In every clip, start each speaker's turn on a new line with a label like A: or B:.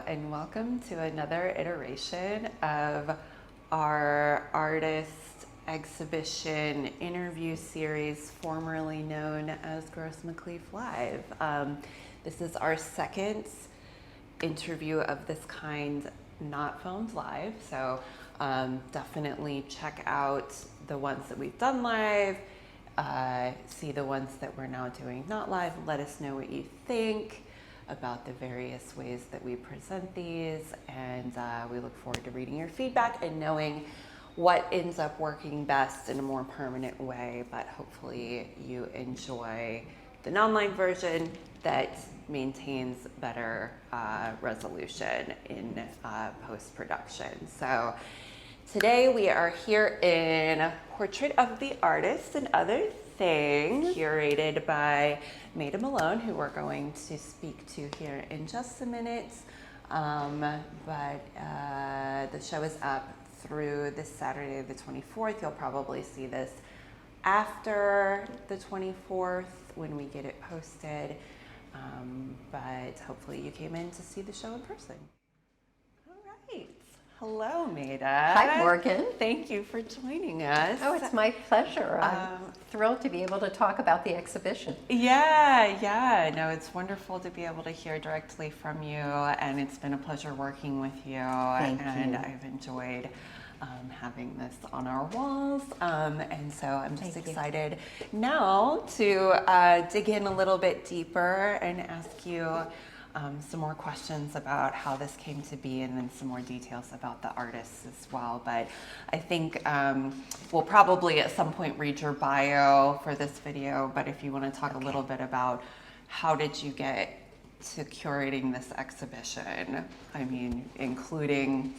A: and welcome to another iteration of our artist exhibition interview series, formerly known as Gross McCleaf Live. This is our second interview of this kind, not filmed live, so definitely check out the ones that we've done live, see the ones that we're now doing not live. Let us know what you think about the various ways that we present these, and we look forward to reading your feedback and knowing what ends up working best in a more permanent way. But hopefully you enjoy the online version that maintains better resolution in post-production. So today we are here in Portrait of the Artist and Other Things, curated by Maida Milone, who we're going to speak to here in just a minute. But the show is up through this Saturday, the 24th. You'll probably see this after the 24th when we get it posted. But hopefully you came in to see the show in person. All right. Hello, Maida.
B: Hi, Morgan.
A: Thank you for joining us.
B: Oh, it's my pleasure. I'm thrilled to be able to talk about the exhibition.
A: Yeah. No, it's wonderful to be able to hear directly from you, and it's been a pleasure working with you.
B: Thank you.
A: I've enjoyed having this on our walls, and so I'm just excited now to dig in a little bit deeper and ask you some more questions about how this came to be, and then some more details about the artists as well. But I think we'll probably at some point read your bio for this video, but if you want to talk a little bit about how did you get to curating this exhibition, I mean, including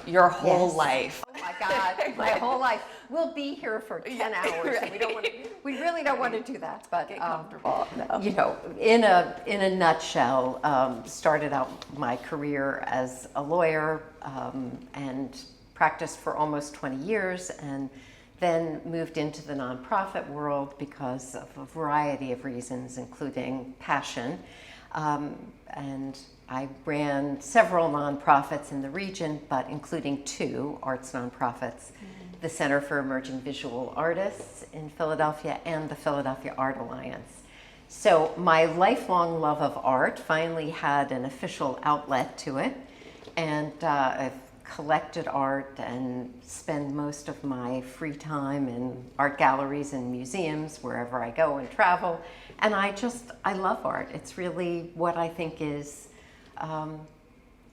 A: your whole life.
B: Oh my God, my whole life. We'll be here for 10 hours.
A: Right.
B: And we really don't want to do that. But
A: get comfortable. No.
B: You know, in a nutshell, started out my career as a lawyer and practiced for almost 20 years, and then moved into the nonprofit world because of a variety of reasons, including passion. And I ran several nonprofits in the region, but including two arts nonprofits, the Center for Emerging Visual Artists in Philadelphia and the Philadelphia Art Alliance. So my lifelong love of art finally had an official outlet to it, and I've collected art and spend most of my free time in art galleries and museums wherever I go and travel. And I love art. It's really what I think is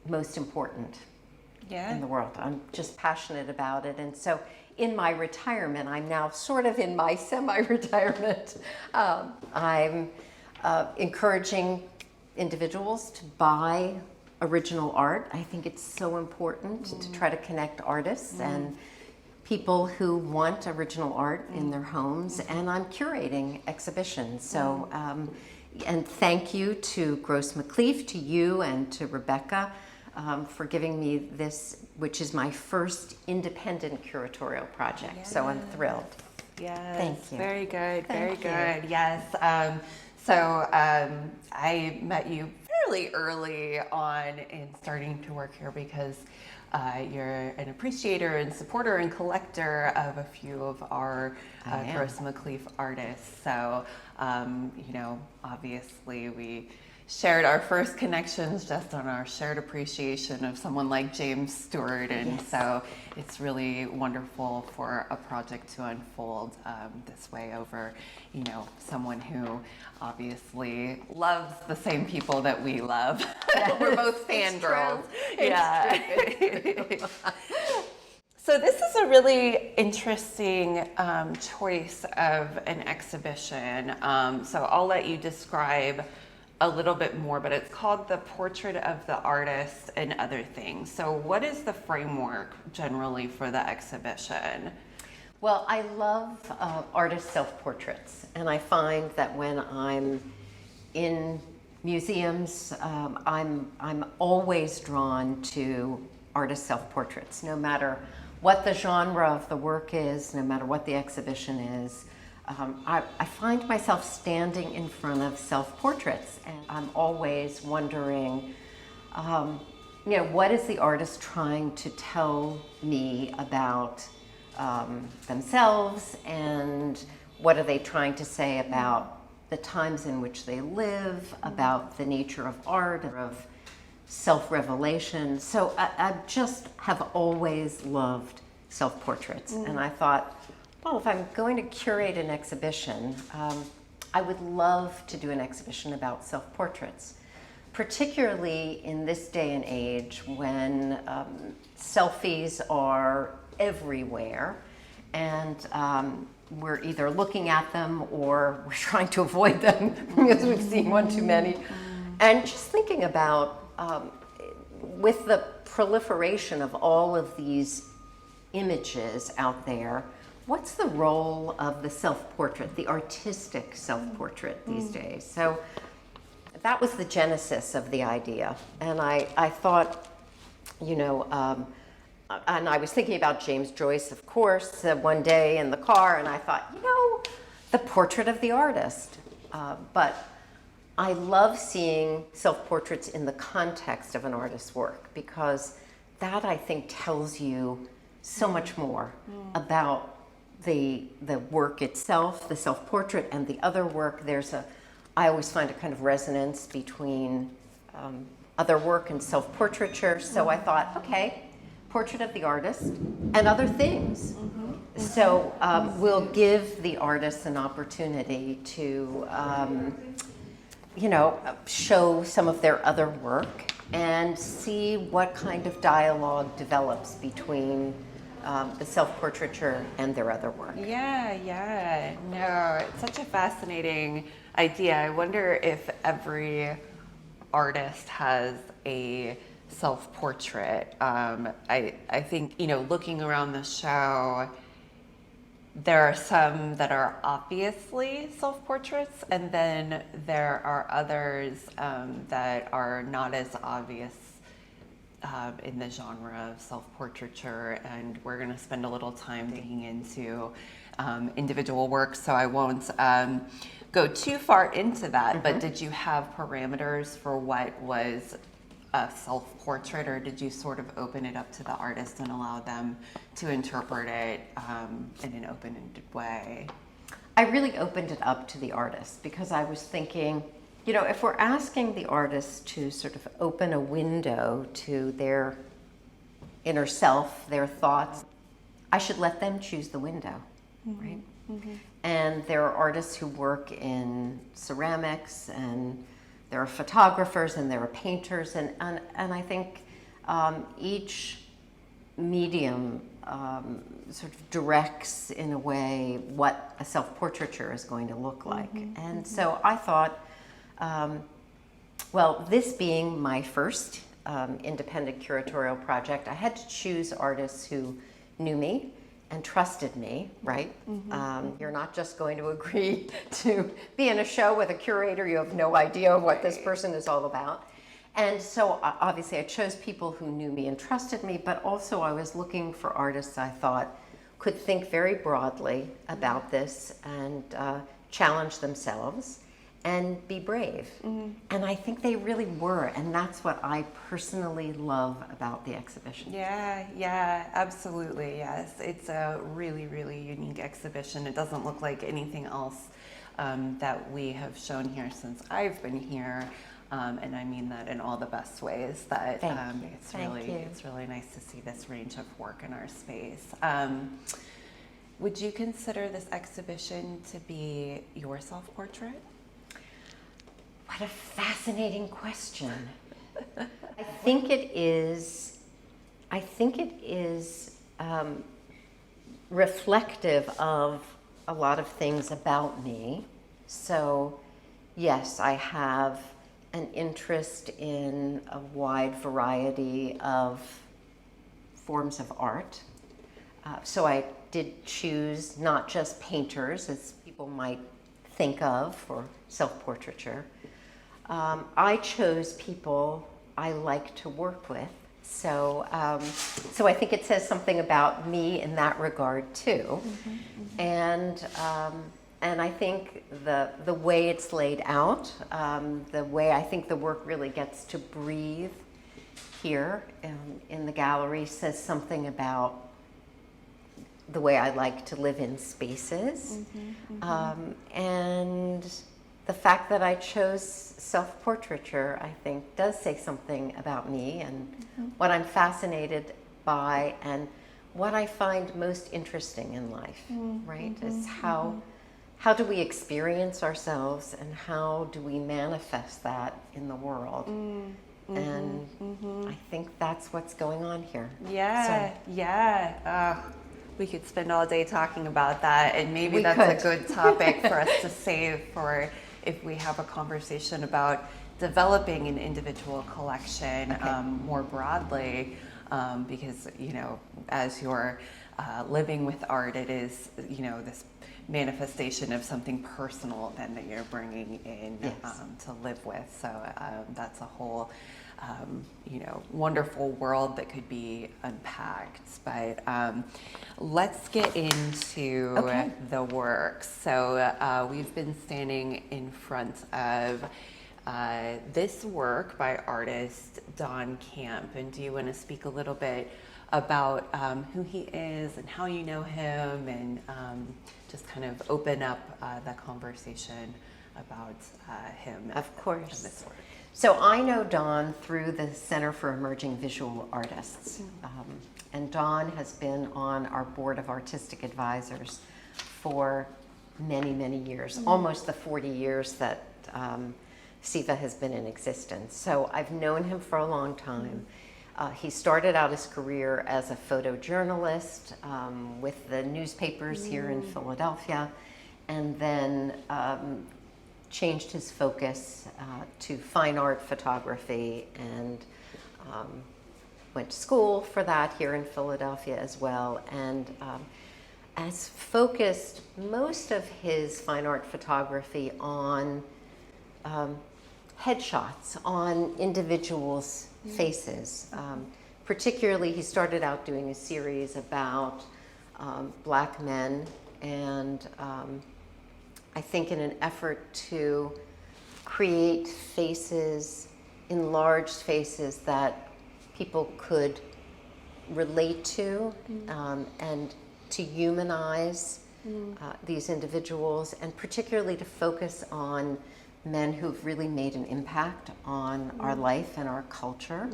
B: most important in the world. I'm just passionate about it. And so in my retirement, I'm now sort of in my semi-retirement, I'm encouraging individuals to buy original art. I think it's so important to try to connect artists and people who want original art in their homes, and I'm curating exhibitions. So, and thank you to Gross McCleaf, to you, and to Rebecca for giving me this, which is my first independent curatorial project. Yes. So I'm thrilled.
A: Yes.
B: Thank you.
A: Very good. Very
B: Thank
A: good. Yes. So I met you fairly early on in starting to work here because you're an appreciator and supporter and collector of a few of our Gross McCleaf artists. So, you know, obviously we shared our first connections just on our shared appreciation of someone like James Stewart, and so it's really wonderful for a project to unfold this way over, you know, someone who obviously loves the same people that we love. We're both fangirls. Yeah. So this is a really interesting choice of an exhibition. So I'll let you describe a little bit more, but it's called The Portrait of the Artist and Other Things. So what is the framework generally for the exhibition?
B: Well, I love artist self-portraits, and I find that when I'm in museums, I'm always drawn to artist self-portraits, no matter what the genre of the work is, no matter what the exhibition is. I find myself standing in front of self-portraits, and I'm always wondering what is the artist trying to tell me about themselves, and what are they trying to say about the times in which they live, about the nature of art, of self-revelation. So I just have always loved self-portraits. And I thought, well, if I'm going to curate an exhibition, I would love to do an exhibition about self-portraits, particularly in this day and age when selfies are everywhere, and we're either looking at them or we're trying to avoid them because we've seen one too many. And just thinking about, with the proliferation of all of these images out there, what's the role of the self-portrait, the artistic self-portrait these days? So that was the genesis of the idea. And I thought, and I was thinking about James Joyce, of course, one day in the car, and I thought, the portrait of the artist. But I love seeing self-portraits in the context of an artist's work, because that, I think, tells you so much more about the work itself, the self-portrait, and the other work. I always find a kind of resonance between other work and self-portraiture. So I thought, okay, portrait of the artist and other things. So we'll give the artist an opportunity to, show some of their other work and see what kind of dialogue develops between the self-portraiture and their other work.
A: Yeah. No, it's such a fascinating idea. I wonder if every artist has a self-portrait. I think, looking around the show, there are some that are obviously self-portraits, and then there are others that are not as obvious in the genre of self-portraiture, and we're going to spend a little time digging into individual works, so I won't go too far into that. But did you have parameters for what was a self-portrait, or did you sort of open it up to the artist and allow them to interpret it in an open-ended way?
B: I really opened it up to the artist, because I was thinking, if we're asking the artist to sort of open a window to their inner self, their thoughts, I should let them choose the window, right? And there are artists who work in ceramics, and there are photographers, and there are painters, and I think each medium sort of directs, in a way, what a self-portraiture is going to look like. And so I thought, this being my first independent curatorial project, I had to choose artists who knew me and trusted me, right? You're not just going to agree to be in a show with a curator. You have no idea what this person is all about. And so obviously I chose people who knew me and trusted me, but also I was looking for artists I thought could think very broadly about this and challenge themselves and be brave. And I think they really were, and that's what I personally love about the exhibition.
A: Yeah, absolutely, yes. It's a really, really unique exhibition. It doesn't look like anything else that we have shown here since I've been here. And I mean that in all the best ways. That it's really nice to see this range of work in our space. Would you consider this exhibition to be your self-portrait?
B: What a fascinating question. I think it is reflective of a lot of things about me. So yes, I have an interest in a wide variety of forms of art. So I did choose not just painters, as people might think of for self-portraiture. I chose people I like to work with. So I think it says something about me in that regard too. And I think the way it's laid out, the way I think the work really gets to breathe here in the gallery says something about the way I like to live in spaces. And the fact that I chose self-portraiture, I think, does say something about me and what I'm fascinated by and what I find most interesting in life, right? Is how do we experience ourselves and how do we manifest that in the world? And I think that's what's going on here.
A: We could spend all day talking about that, and maybe
B: We
A: that's
B: could.
A: a good topic for us to save for if we have a conversation about developing an individual collection more broadly, because, you know, as you're living with art, it is, you know, this manifestation of something personal then that you're bringing in to live with. So that's a whole you know, wonderful world that could be unpacked. But let's get into the work. So we've been standing in front of this work by artist Don Camp. And do you want to speak a little bit about who he is and how you know him, and just kind of open up the conversation about him?
B: Of course.
A: And this work.
B: So I know Don through the Center for Emerging Visual Artists. And Don has been on our board of artistic advisors for many, many years, almost the 40 years that SIVA has been in existence. So I've known him for a long time. He started out his career as a photojournalist with the newspapers here in Philadelphia, and then changed his focus to fine art photography, and went to school for that here in Philadelphia as well, and has focused most of his fine art photography on headshots, on individuals' faces. Particularly, he started out doing a series about Black men, and I think in an effort to create faces, enlarged faces that people could relate to, and to humanize these individuals, and particularly to focus on men who've really made an impact on our life and our culture.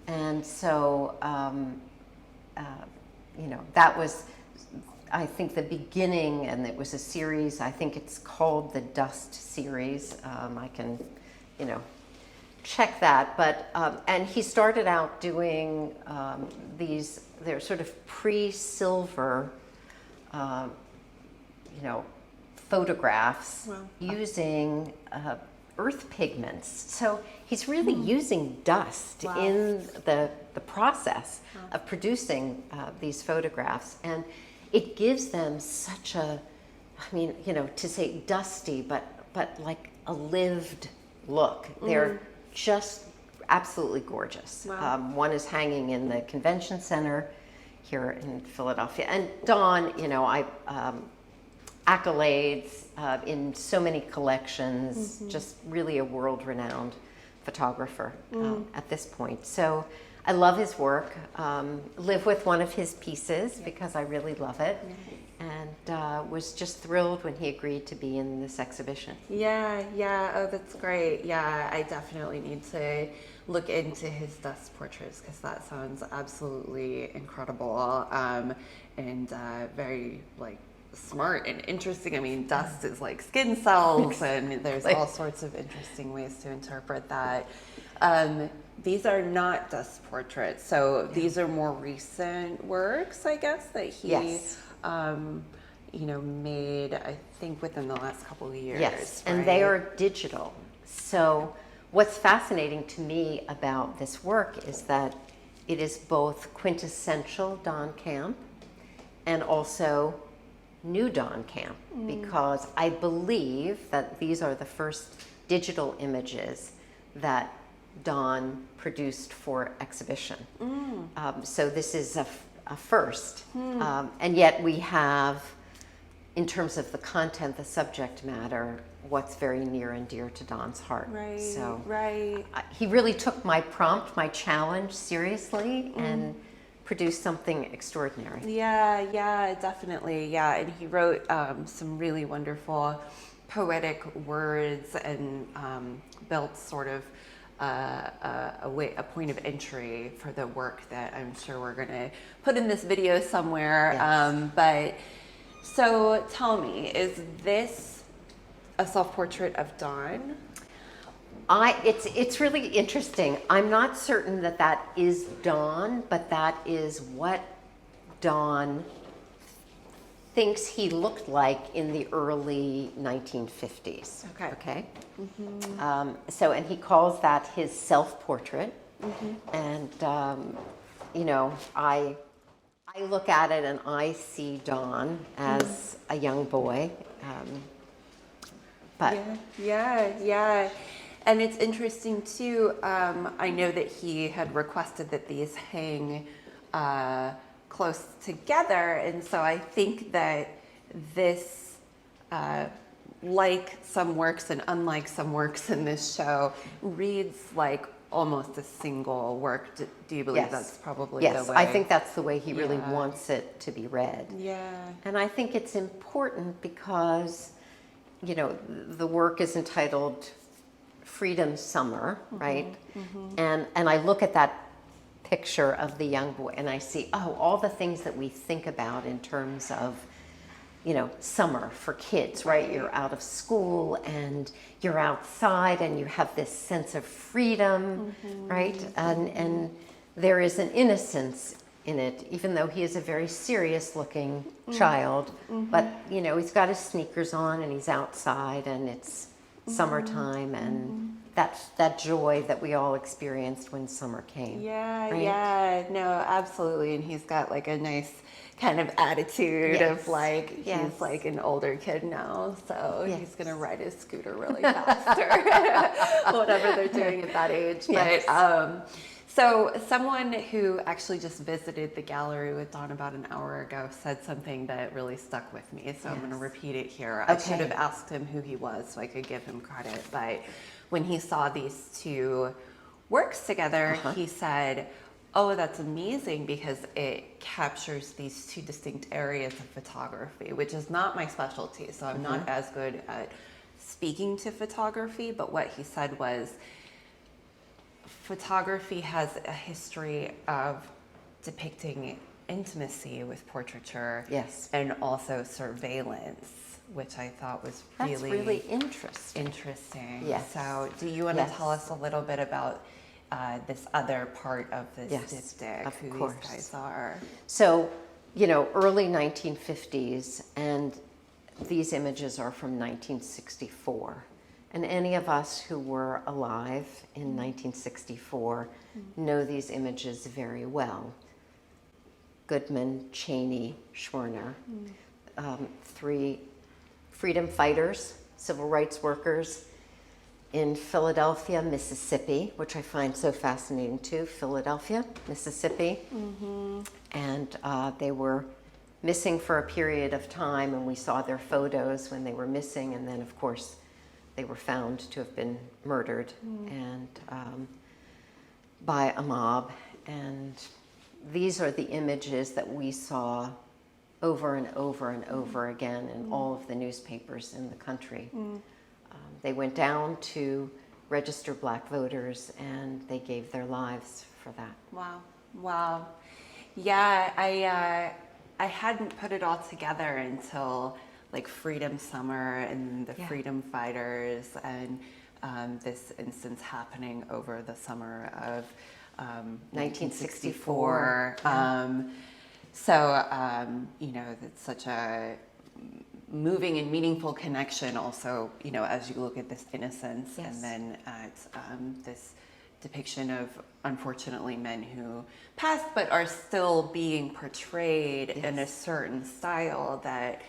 B: And so, you know, that was, I think, the beginning, and it was a series. I think it's called the Dust series. I can, you know, check that. But and he started out doing these. They're sort of pre-silver, you know, photographs using earth pigments. So he's really using dust in the process of producing these photographs, and it gives them such a, I mean, you know, to say dusty, but like a lived look. They're just absolutely gorgeous. One is hanging in the convention center here in Philadelphia. And Don, you know, accolades in so many collections, just really a world-renowned photographer at this point. So I love his work, live with one of his pieces because I really love it, and was just thrilled when he agreed to be in this exhibition.
A: Oh, that's great. I definitely need to look into his dust portraits because that sounds absolutely incredible, and very, like, smart and interesting. I mean, dust is like skin cells, and there's all sorts of interesting ways to interpret that. These are not dust portraits, so these are more recent works, I guess, that he you know, made, I think, within the last couple of years.
B: Yes,
A: right?
B: and they are digital. So what's fascinating to me about this work is that it is both quintessential Don Camp and also new Don Camp, because I believe that these are the first digital images that Don produced for exhibition. So this is a first, and yet we have in terms of the content, the subject matter, what's very near and dear to Don's heart.
A: Right,
B: So
A: right.
B: he really took my prompt, my challenge seriously, and produced something extraordinary.
A: Yeah, definitely. Yeah, and he wrote some really wonderful poetic words and built sort of a point of entry for the work that I'm sure we're going to put in this video somewhere.
B: Yes.
A: But so tell me, is this a self-portrait of Don?
B: It's really interesting. I'm not certain that that is Don, but that is what Don thinks he looked like in the early 1950s.
A: Okay.
B: So, and he calls that his self-portrait. And, you know, I look at it and I see Don as a young boy. But
A: Yeah. And it's interesting too. I know that he had requested that these hang close together, and so I think that this, like some works and unlike some works in this show, reads like almost a single work. Do you believe that's probably the way?
B: I think that's the way he really wants it to be read.
A: Yeah.
B: And I think it's important because, you know, the work is entitled Freedom Summer, right? And I look at that picture of the young boy and I see, oh, all the things that we think about in terms of, you know, summer for kids, right? You're out of school and you're outside and you have this sense of freedom, right? And there is an innocence in it, even though he is a very serious looking child. But, you know, he's got his sneakers on and he's outside and it's summertime, and that's that joy that we all experienced when summer came.
A: Yeah, no, absolutely. And he's got like a nice kind of attitude of like, he's like an older kid now, so he's gonna ride his scooter really fast or whatever they're doing at that age. But so someone who actually just visited the gallery with Don about an hour ago said something that really stuck with me, so I'm going to repeat it here. I should have asked him who he was so I could give him credit, but when he saw these two works together, he said, oh, that's amazing because it captures these two distinct areas of photography, which is not my specialty, so I'm not as good at speaking to photography, but what he said was, photography has a history of depicting intimacy with portraiture, and also surveillance, which I thought was really interesting.
B: Yes.
A: So, do you want to tell us a little bit about this other part of this diptych, who these guys are?
B: So, you know, early 1950s, and these images are from 1964. And any of us who were alive in 1964 know these images very well. Goodman, Cheney, Schwerner, three freedom fighters, civil rights workers in Philadelphia, Mississippi, which I find so fascinating too, Philadelphia, Mississippi. And they were missing for a period of time, and we saw their photos when they were missing, and then of course they were found to have been murdered and by a mob. And these are the images that we saw over and over and over again in all of the newspapers in the country. They went down to register black voters and they gave their lives for that.
A: Wow. Yeah, I hadn't put it all together until like Freedom Summer and the Freedom Fighters, and this instance happening over the summer of 1964. You know, it's such a moving and meaningful connection also, you know, as you look at this innocence and then at this depiction of, unfortunately, men who passed but are still being portrayed in a certain style that,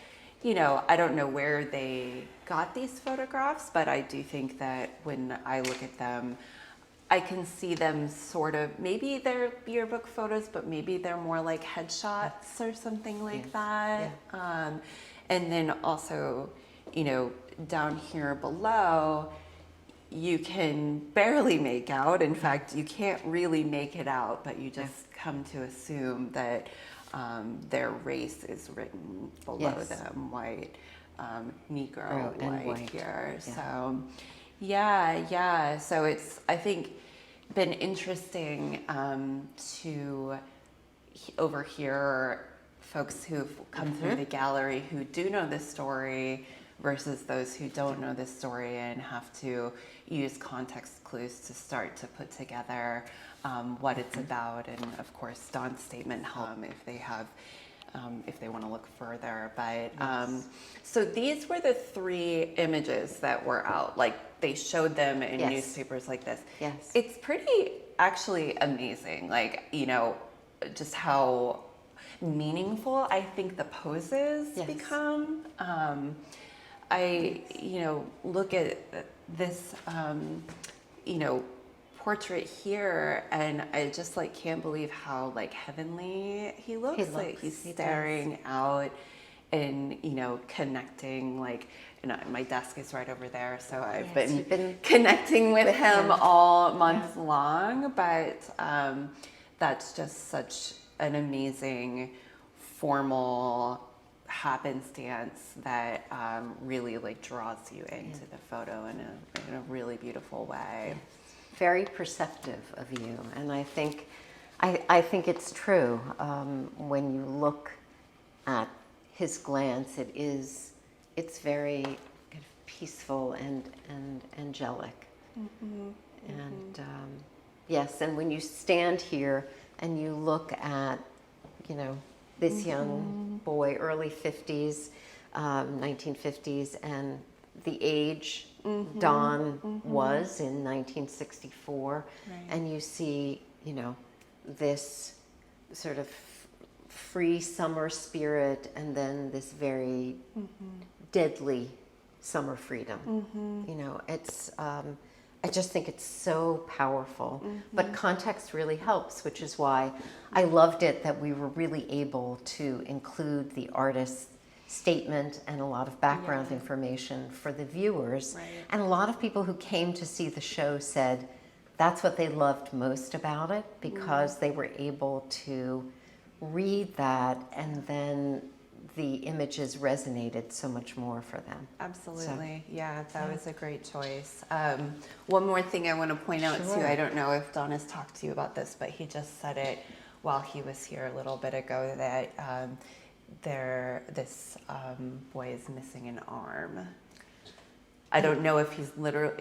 A: you know, I don't know where they got these photographs, but I do think that when I look at them, I can see them sort of, maybe they're yearbook photos, but maybe they're more like headshots or something like that. And then also, you know, down here below, you can barely make out. In fact, you can't really make it out, but you just come to assume that their race is written below them, white, Negro, white here. Yeah. So, yeah. So it's, I think, been interesting to overhear folks who've come through the gallery who do know this story versus those who don't know this story and have to use context clues to start to put together what it's about. And of course, Dawn's statement help if they have, if they want to look further. But so these were the 3 images that were out. Like they showed them in newspapers like this.
B: Yes.
A: It's pretty actually amazing. Like, you know, just how meaningful I think the poses become. I, you know, look at this, you know, portrait here, and I just like can't believe how like heavenly he looks. Like he's staring out and, you know, connecting. Like, you know, my desk is right over there, so I've been connecting with him all month long. But that's just such an amazing formal happenstance that really like draws you into the photo in a really beautiful way.
B: Very perceptive of you, and I think it's true. When you look at his glance, it's very kind of peaceful and angelic. And yes, and when you stand here and you look at, you know, this young boy, early 50s, 1950s, and the age Dawn was in 1964, and you see, you know, this sort of free summer spirit, and then this very deadly summer freedom. You know, it's I just think it's so powerful. But context really helps, which is why I loved it that we were really able to include the artist's statement and a lot of background information for the viewers. And a lot of people who came to see the show said that's what they loved most about it, because they were able to read that, and then the images resonated so much more for them.
A: Absolutely. So, yeah, that was a great choice. One more thing I want to point out too, I don't know if Don has talked to you about this, but he just said it while he was here a little bit ago, that this boy is missing an arm. I don't know if he's literally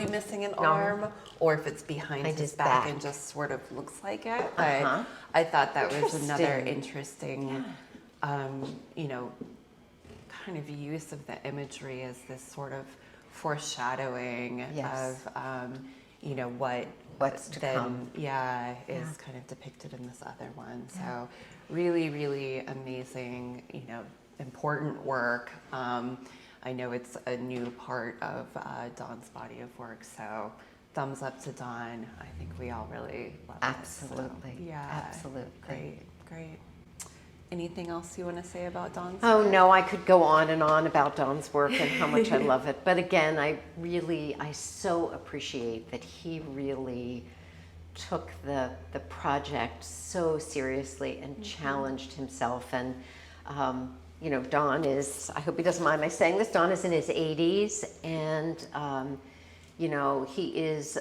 A: missing an arm, or if it's behind his back and just sort of looks like it. But I thought that was another interesting, you know, kind of use of the imagery as this sort of foreshadowing of, you know, what's to come. Is kind of depicted in this other one. So really, really amazing, you know, important work. I know it's a new part of Dawn's body of work, so thumbs up to Dawn. I think we all really love it.
B: Absolutely.
A: So,
B: Absolutely.
A: Great. Anything else you want to say about Dawn's work?
B: Oh no, I could go on and on about Dawn's work and how much I love it. But again, I so appreciate that he really took the project so seriously and challenged himself. And you know, Don is, I hope he doesn't mind my saying this, Don is in his 80s, and you know, he is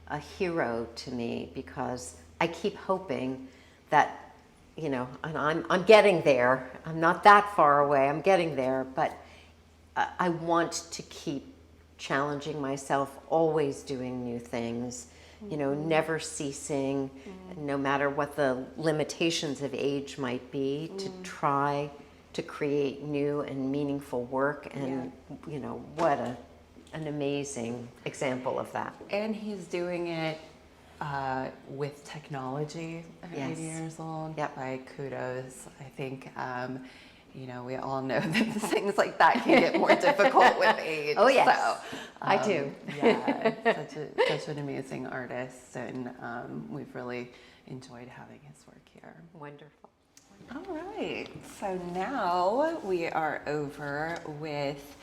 B: a hero to me, because I keep hoping that, you know, and I'm getting there. I'm not that far away, I'm getting there, but I want to keep challenging myself, always doing new things, you know, never ceasing, no matter what the limitations of age might be, to try to create new and meaningful work. And, you know, what an amazing example of that.
A: And he's doing it with technology at 80 years old. Like, kudos. I think, you know, we all know that things like that can get more difficult with age.
B: Oh, yes.
A: So,
B: I do.
A: Such an amazing artist, and we've really enjoyed having his work here.
B: Wonderful.
A: All right. So now we are over with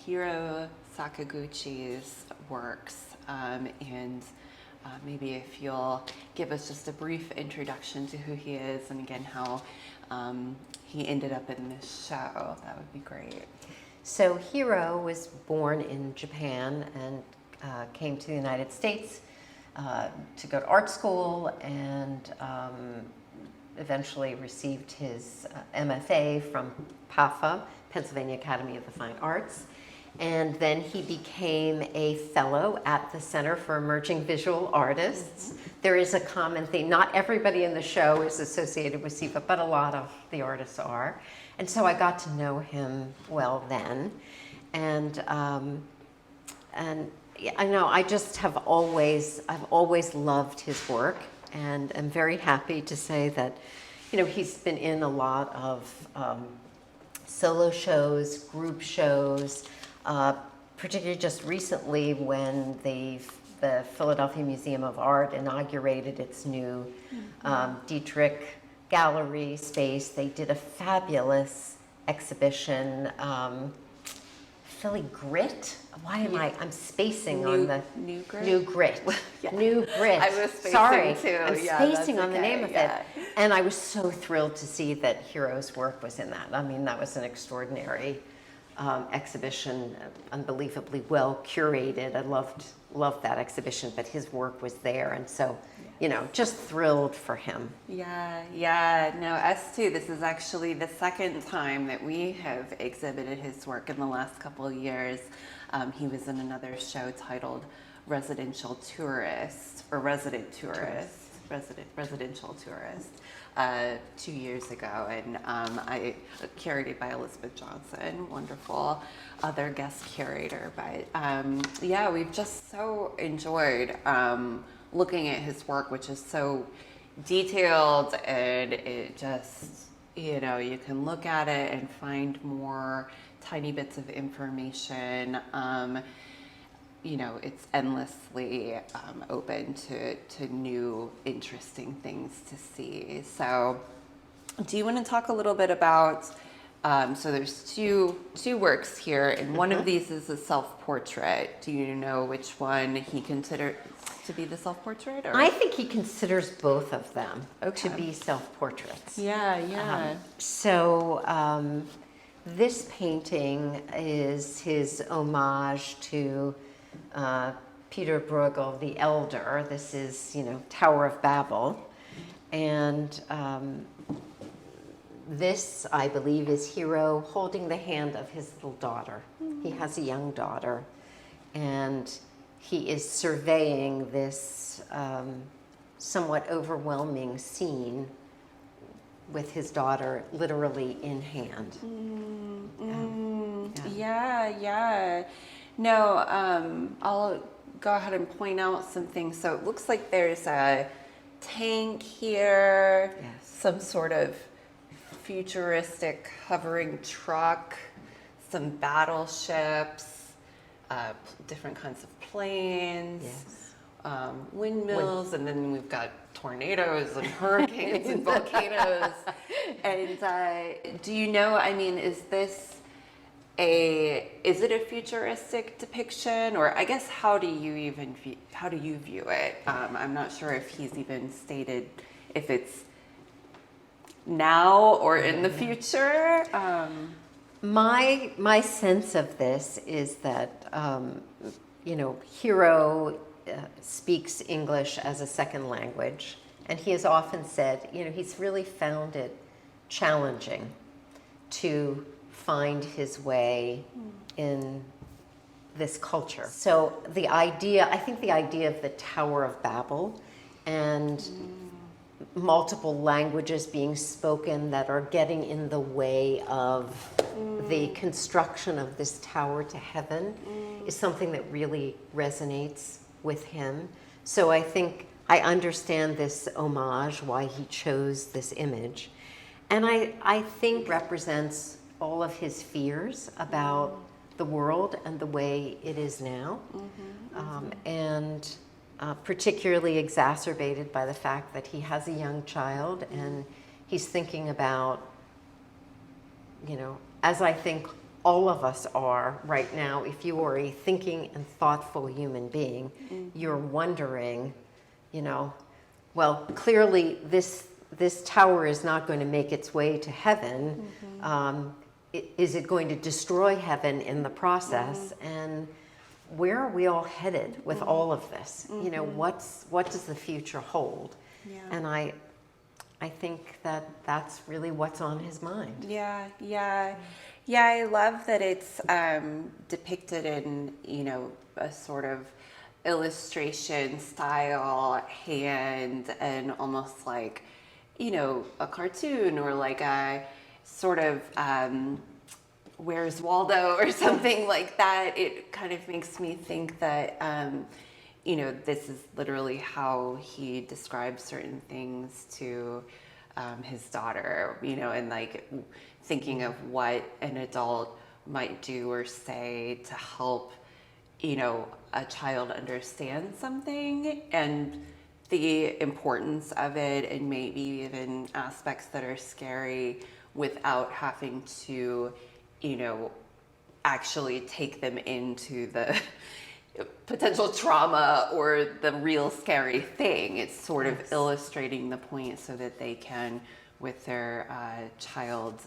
A: Hiro Sakaguchi's works, and maybe if you'll give us just a brief introduction to who he is, and again how he ended up in this show, that would be great.
B: So Hiro was born in Japan and came to the United States to go to art school, and eventually received his MFA from PAFA, Pennsylvania Academy of the Fine Arts. And then he became a fellow at the Center for Emerging Visual Artists. There is a common theme. Not everybody in the show is associated with SIFA, but a lot of the artists are. And so I got to know him well then. And yeah, I know I've always loved his work, and I'm very happy to say that, he's been in a lot of solo shows, group shows, particularly just recently when the Philadelphia Museum of Art inaugurated its new Dietrich Gallery space. They did a fabulous exhibition, Philly Grit. Why am I'm spacing on the
A: New Grit?
B: New Grit.
A: Yeah.
B: New Grit.
A: I was spacing
B: Sorry,
A: too.
B: I'm
A: Yeah,
B: spacing
A: that's
B: on the
A: okay.
B: name of
A: Yeah.
B: it. And I was so thrilled to see that Hiro's work was in that. I mean, that was an extraordinary exhibition, unbelievably well curated. I loved that exhibition, but his work was there, and so, just thrilled for him.
A: Yeah. No, us too. This is actually the second time that we have exhibited his work in the last couple of years. He was in another show titled Residential Tourist, or Residential Tourist, 2 years ago, and I curated by Elizabeth Johnson, wonderful other guest curator. But yeah, we've just so enjoyed looking at his work, which is so detailed, and it just, you can look at it and find more tiny bits of information. It's endlessly open to new, interesting things to see. So do you want to talk a little bit about, so there's two works here, and one of these is a self-portrait. Do you know which one he considers to be the self-portrait? Or?
B: I think he considers both of them
A: Okay.
B: to be self-portraits.
A: Yeah.
B: This painting is his homage to Peter Bruegel the Elder. This is, Tower of Babel. And this, I believe, is Hiro holding the hand of his little daughter. He has a young daughter, and he is surveying this somewhat overwhelming scene with his daughter literally in hand.
A: Yeah. No, I'll go ahead and point out some things. So it looks like there's a tank here,
B: Yes.
A: some sort of futuristic hovering truck, some battleships, different kinds of planes.
B: Yes.
A: Windmills, and then we've got tornadoes and hurricanes and volcanoes. And do you know, is it a futuristic depiction, or I guess how do you view it? I'm not sure if he's even stated if it's now or in the future.
B: My sense of this is that Hiro speaks English as a second language, and he has often said, he's really found it challenging to find his way in this culture. So I think the idea of the Tower of Babel and multiple languages being spoken that are getting in the way of the construction of this tower to heaven is something that really resonates with him. So I think I understand this homage, why he chose this image. And I think represents all of his fears about the world and the way it is now. And particularly exacerbated by the fact that he has a young child and he's thinking about you know, as I think all of us are right now, if you are a thinking and thoughtful human being, you're wondering, you know, well, clearly this tower is not going to make its way to heaven. Is it going to destroy heaven in the process? And where are we all headed with all of this? You know, what does the future hold?
A: Yeah.
B: And I think that that's really what's on his mind.
A: Yeah, yeah. Yeah, I love that it's depicted in, you know, a sort of illustration style hand and almost like, you know, a cartoon or like a sort of Where's Waldo or something like that. It kind of makes me think that, you know, this is literally how he describes certain things to his daughter, you know, and like thinking of what an adult might do or say to help, you know, a child understand something and the importance of it, and maybe even aspects that are scary without having to, you know, actually take them into the potential trauma or the real scary thing. It's sort of illustrating the point so that they can, with their child's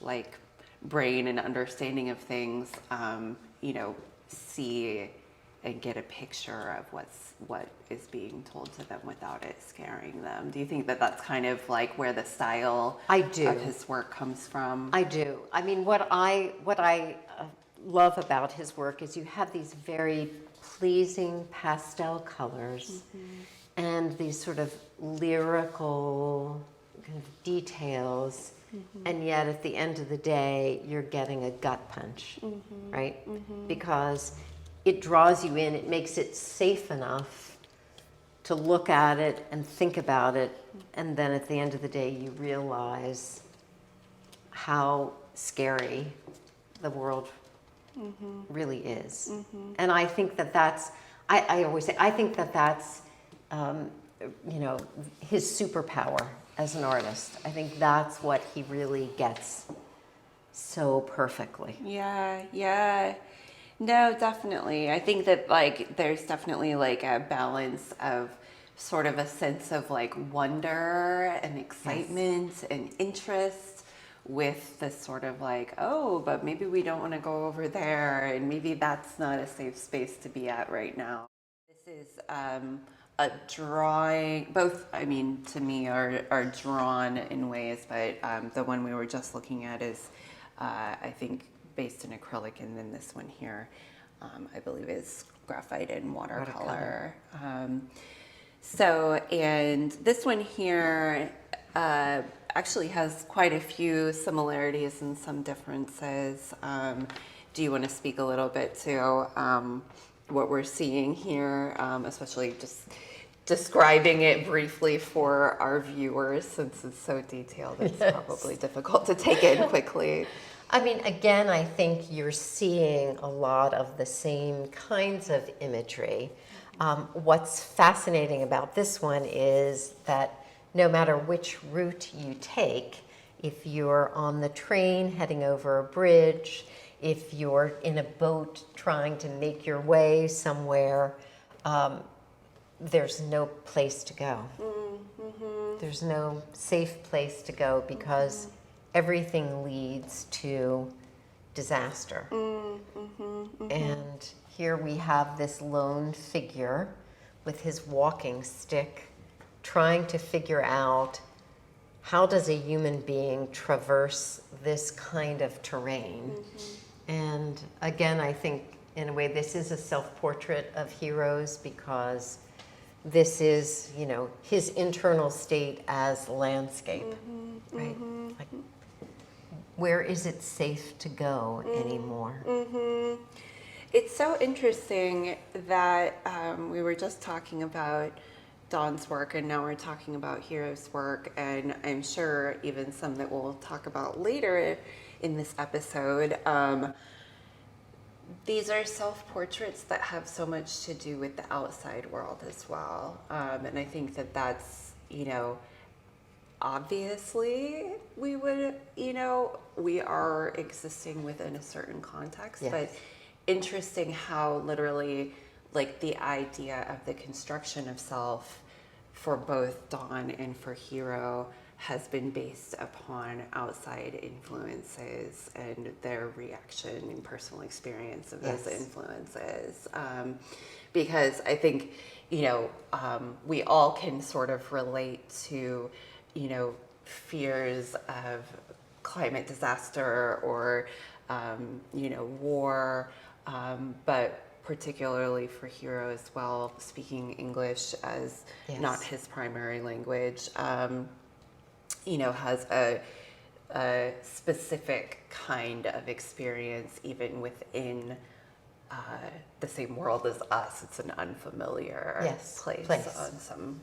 A: like brain and understanding of things, you know, see and get a picture of what is being told to them without it scaring them. Do you think that that's kind of like where the style of his work comes from?
B: I do. I mean, what I love about his work is you have these very pleasing pastel colors and these sort of lyrical kind of details, and yet at the end of the day, you're getting a gut punch, right? Because it draws you in, it makes it safe enough to look at it and think about it, and then at the end of the day, you realize how scary the world really is. And I think that that's, I always say, I think that that's, you know, his superpower as an artist. I think that's what he really gets so perfectly.
A: Yeah, yeah. No, definitely. I think that like there's definitely like a balance of sort of a sense of like wonder and excitement and interest with this sort of like, oh, but maybe we don't want to go over there, and maybe that's not a safe space to be at right now. This is a drawing, both, I mean, to me are drawn in ways, but the one we were just looking at is, I think, based in acrylic, and then this one here, I believe is graphite and watercolor. So, and this one here actually has quite a few similarities and some differences. Do you want to speak a little bit to what we're seeing here, especially just describing it briefly for our viewers, since it's so detailed, it's probably difficult to take in quickly.
B: I mean, again, I think you're seeing a lot of the same kinds of imagery. What's fascinating about this one is that no matter which route you take, if you're on the train heading over a bridge, if you're in a boat trying to make your way somewhere, there's no place to go. There's no safe place to go because everything leads to disaster. And here we have this lone figure with his walking stick trying to figure out how does a human being traverse this kind of terrain. And again, I think in a way this is a self-portrait of heroes because this is, you know, his internal state as landscape, right? Like, where is it safe to go anymore?
A: It's so interesting that we were just talking about Dawn's work, and now we're talking about Hero's work, and I'm sure even some that we'll talk about later in this episode. These are self-portraits that have so much to do with the outside world as well. And I think that that's, you know, obviously we would, we are existing within a certain context,
C: Yes.
A: but interesting how literally like the idea of the construction of self for both Dawn and for Hero has been based upon outside influences and their reaction and personal experience of those
C: Yes.
A: influences. Because I think, we all can sort of relate to, fears of climate disaster or, war, but particularly for Hero as well, speaking English as
C: Yes.
A: not his primary language, has a specific kind of experience even within the same world as us. It's an unfamiliar
C: Yes,
A: place,
C: place.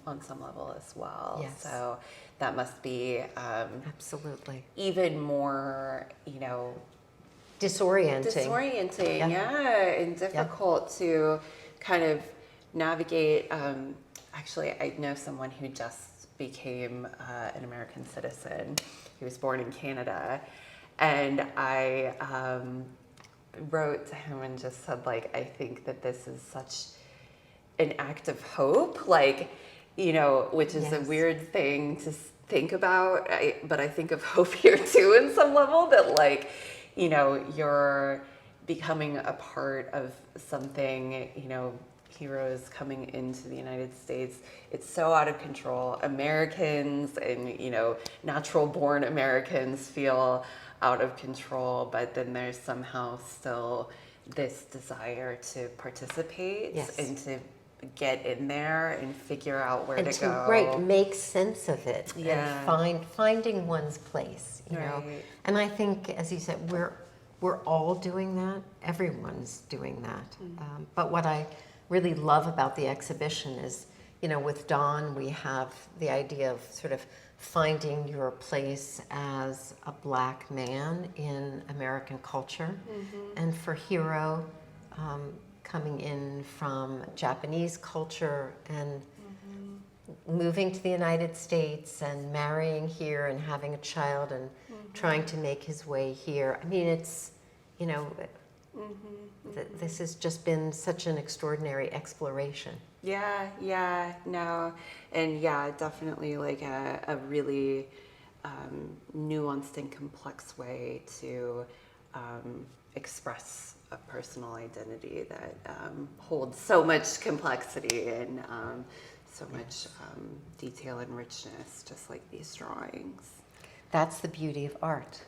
A: on some level as well.
C: Yes.
A: So that must be
C: Absolutely.
A: even more,
C: Disorienting.
A: disorienting,
C: Yeah.
A: and difficult to kind of navigate. Actually, I know someone who just became an American citizen. He was born in Canada, and I wrote to him and just said, like, I think that this is such an act of hope, like, which is a
C: Yes.
A: weird thing to think about, but I think of hope here too in some level, that like, you're becoming a part of something, Heroes coming into the United States. It's so out of control. Americans and, natural born Americans feel out of control, but then there's somehow still this desire to participate
C: Yes.
A: and to get in there and figure out where
C: And
A: to go.
C: right, make sense of it.
A: Yeah.
C: And finding one's place,
A: Right.
C: And I think, as you said, we're all doing that. Everyone's doing that. But what I really love about the exhibition is, with Dawn, we have the idea of sort of finding your place as a Black man in American culture. And for Hero, coming in from Japanese culture and moving to the United States and marrying here and having a child and trying to make his way here. I mean, it's, this has just been such an extraordinary exploration.
A: Yeah, no. And yeah, definitely like a really nuanced and complex way to express a personal identity that holds so much complexity and so much detail and richness, just like these drawings.
C: That's the beauty of art.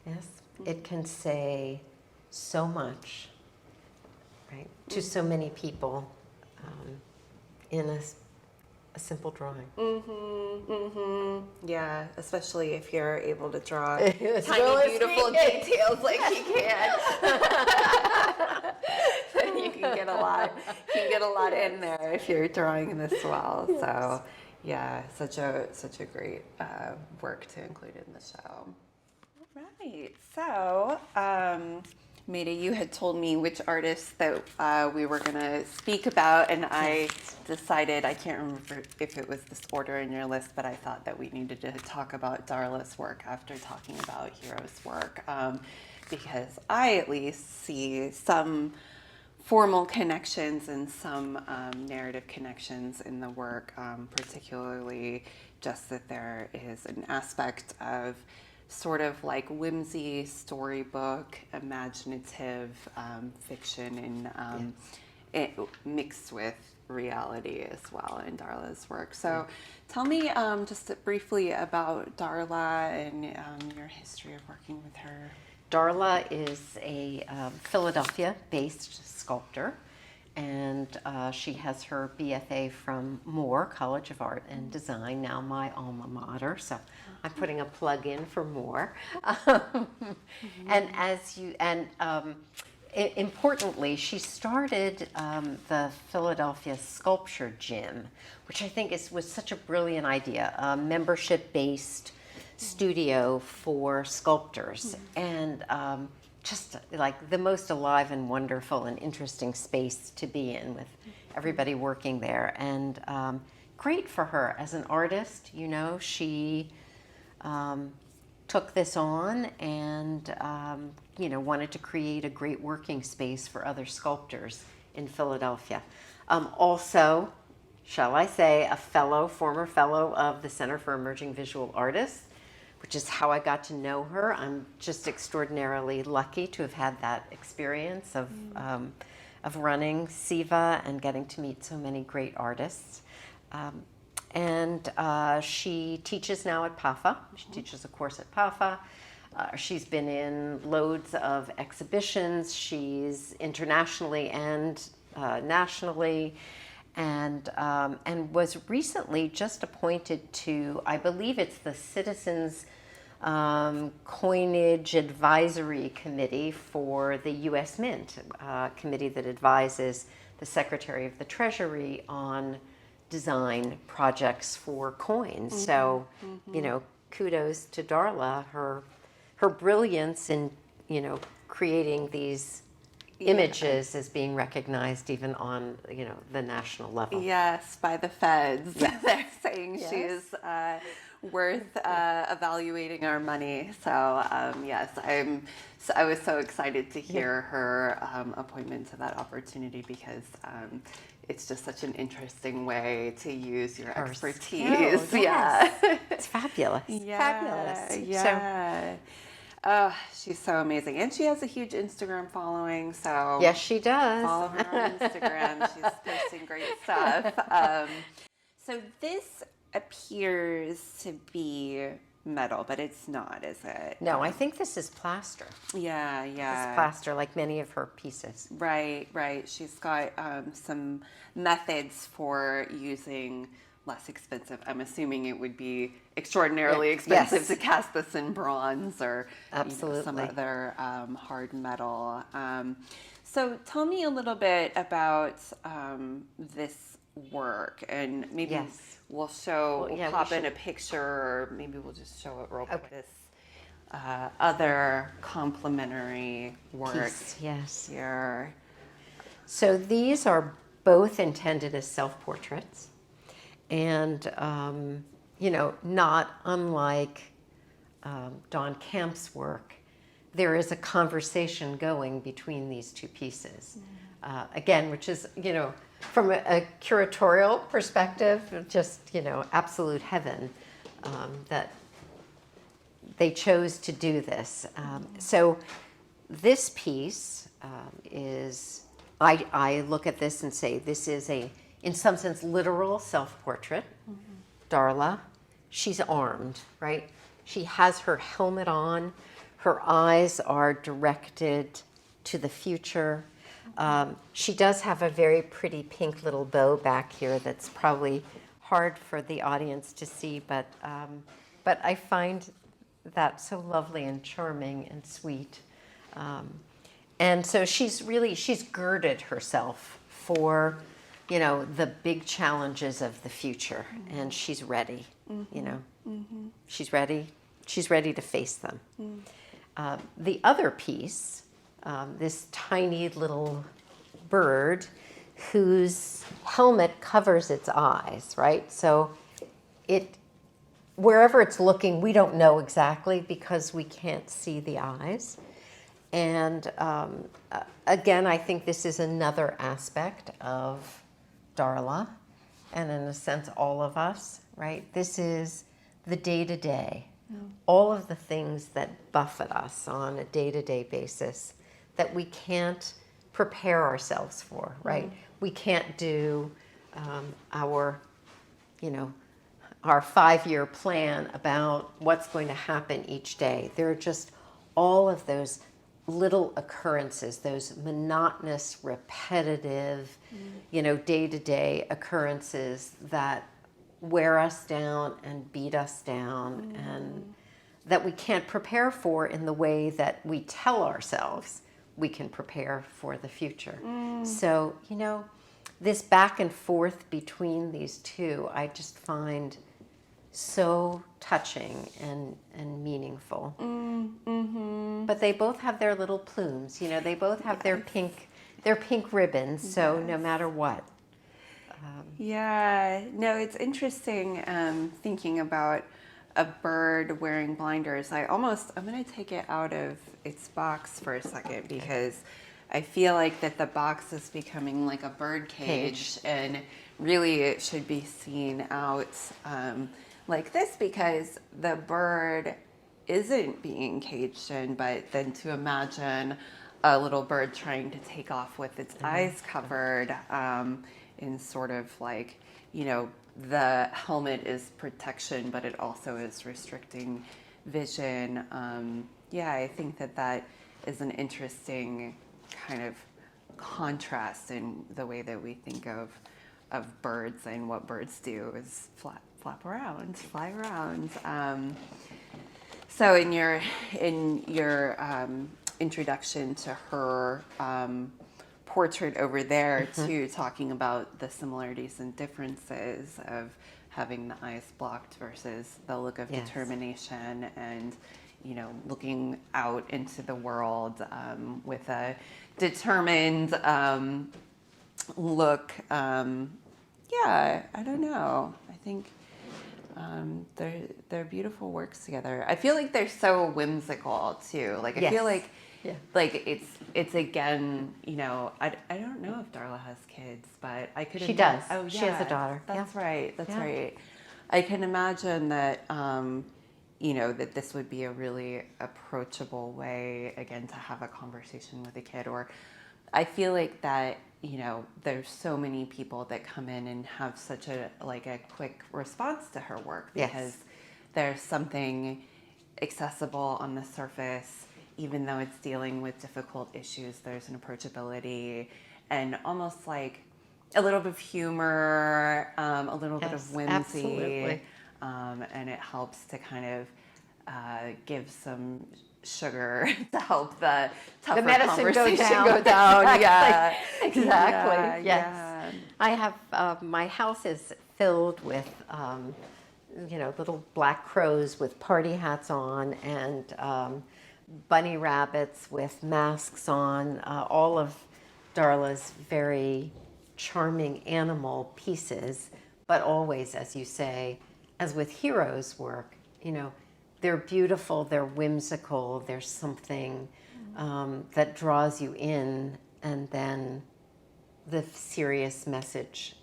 C: Yes, it can say so much, right, to so many people in a simple drawing.
A: Yeah, especially if you're able to draw
C: As
A: tiny,
C: well as
A: beautiful
C: he can.
A: details like he can. Then you can get a lot in there if you're drawing this well.
C: Yes.
A: So, yeah, such a great work to include in the show. All right, so. Maida, you had told me which artists that we were going to speak about, and I decided, I can't remember if it was this order in your list, but I thought that we needed to talk about Darla's work after talking about Hero's work, because I at least see some formal connections and some narrative connections in the work, particularly just that there is an aspect of sort of like whimsy, storybook, imaginative fiction, and it mixed with reality as well in Darla's work. So tell me just briefly about Darla and your history of working with her.
C: Darla is a Philadelphia-based sculptor, and she has her BFA from Moore College of Art and Design, now my alma mater. So I'm putting a plug in for Moore. And importantly, she started the Philadelphia Sculpture Gym, which I think was such a brilliant idea, a membership-based studio for sculptors, and just like the most alive and wonderful and interesting space to be in, with everybody working there. And
B: great for her as an artist. She took this on and, wanted to create a great working space for other sculptors in Philadelphia. Also, shall I say, a former fellow of the Center for Emerging Visual Artists, which is how I got to know her. I'm just extraordinarily lucky to have had that experience of running SIVA and getting to meet so many great artists. And she teaches now at PAFA. She teaches a course at PAFA. She's been in loads of exhibitions. She's internationally and nationally, and was recently just appointed to, I believe it's the Citizens Coinage Advisory Committee for the U.S. Mint, committee that advises the Secretary of the Treasury on design projects for coins. So, kudos to Darla, her brilliance in, creating these images is being recognized even on, the national level.
A: Yes, by the feds. They're saying she's worth evaluating our money. So yes, I was so excited to hear her appointment to that opportunity, because it's just such an interesting way to use your expertise.
B: Yeah, it's fabulous.
A: Fabulous. Yeah. Oh, she's so amazing. And she has a huge Instagram following, so
B: yes, she does.
A: Follow her on Instagram. She's posting great stuff. So this appears to be metal, but it's not, is it?
B: No, I think this is plaster.
A: Yeah.
B: It's plaster, like many of her pieces.
A: Right. She's got some methods for using less expensive. I'm assuming it would be extraordinarily expensive to cast this in bronze or some other hard metal. So tell me a little bit about this work, and maybe we'll pop in a picture, or maybe we'll just show it real quick. This other complementary work here.
B: So these are both intended as self-portraits. And, not unlike Don Camp's work, there is a conversation going between these two pieces. Again, which is, from a curatorial perspective, just, absolute heaven that they chose to do this. So this piece is, I look at this and say, this is in some sense, literal self-portrait. Darla, she's armed, right? She has her helmet on. Her eyes are directed to the future. She does have a very pretty pink little bow back here that's probably hard for the audience to see, but I find that so lovely and charming and sweet. And so she's girded herself for the big challenges of the future, and she's ready, she's ready to face them. The other piece, this tiny little bird whose helmet covers its eyes, right? So wherever it's looking, we don't know exactly because we can't see the eyes. And again, I think this is another aspect of Darla, and in a sense, all of us, right? This is the day-to-day, all of the things that buffet us on a day-to-day basis that we can't prepare ourselves for, right? We can't do our 5-year plan about what's going to happen each day. There are just all of those little occurrences, those monotonous, repetitive, day-to-day occurrences that wear us down and beat us down, and that we can't prepare for in the way that we tell ourselves we can prepare for the future. So, this back and forth between these two, I just find so touching and meaningful. But they both have their little plumes, they both have their pink ribbons, so no matter what,
A: Yeah, no, it's interesting thinking about a bird wearing blinders. I'm going to take it out of its box for a second because I feel like that the box is becoming like a bird cage, and really it should be seen out like this because the bird isn't being caged in, but then to imagine a little bird trying to take off with its eyes covered in sort of like, the helmet is protection, but it also is restricting vision. I think that is an interesting kind of contrast in the way that we think of birds, and what birds do is flap around, fly around. So in your introduction to her portrait over there too, talking about the similarities and differences of having the eyes blocked versus the look of determination, and looking out into the world with a determined look. I don't know. I think they're beautiful works together. I feel like they're so whimsical too. Like I feel like it's again, I don't know if Darla has kids, but I could.
B: She does.
A: Oh yeah,
B: she has a daughter.
A: That's right. That's right. I can imagine that. That this would be a really approachable way again to have a conversation with a kid. Or I feel like that. There's so many people that come in and have such a quick response to her work because there's something accessible on the surface, even though it's dealing with difficult issues. There's an approachability and almost like a little bit of humor, a little bit of whimsy,
C: absolutely.
A: And it helps to kind of give some sugar to help the tougher
B: medicine
A: conversation
B: go down.
A: Yeah,
B: Exactly. Yes.
A: Yeah.
B: I have my house is filled with little black crows with party hats on, and bunny rabbits with masks on. All of Darla's very charming animal pieces, but always, as you say, as with Hero's work, they're beautiful, they're whimsical, there's something that draws you in, and then the serious message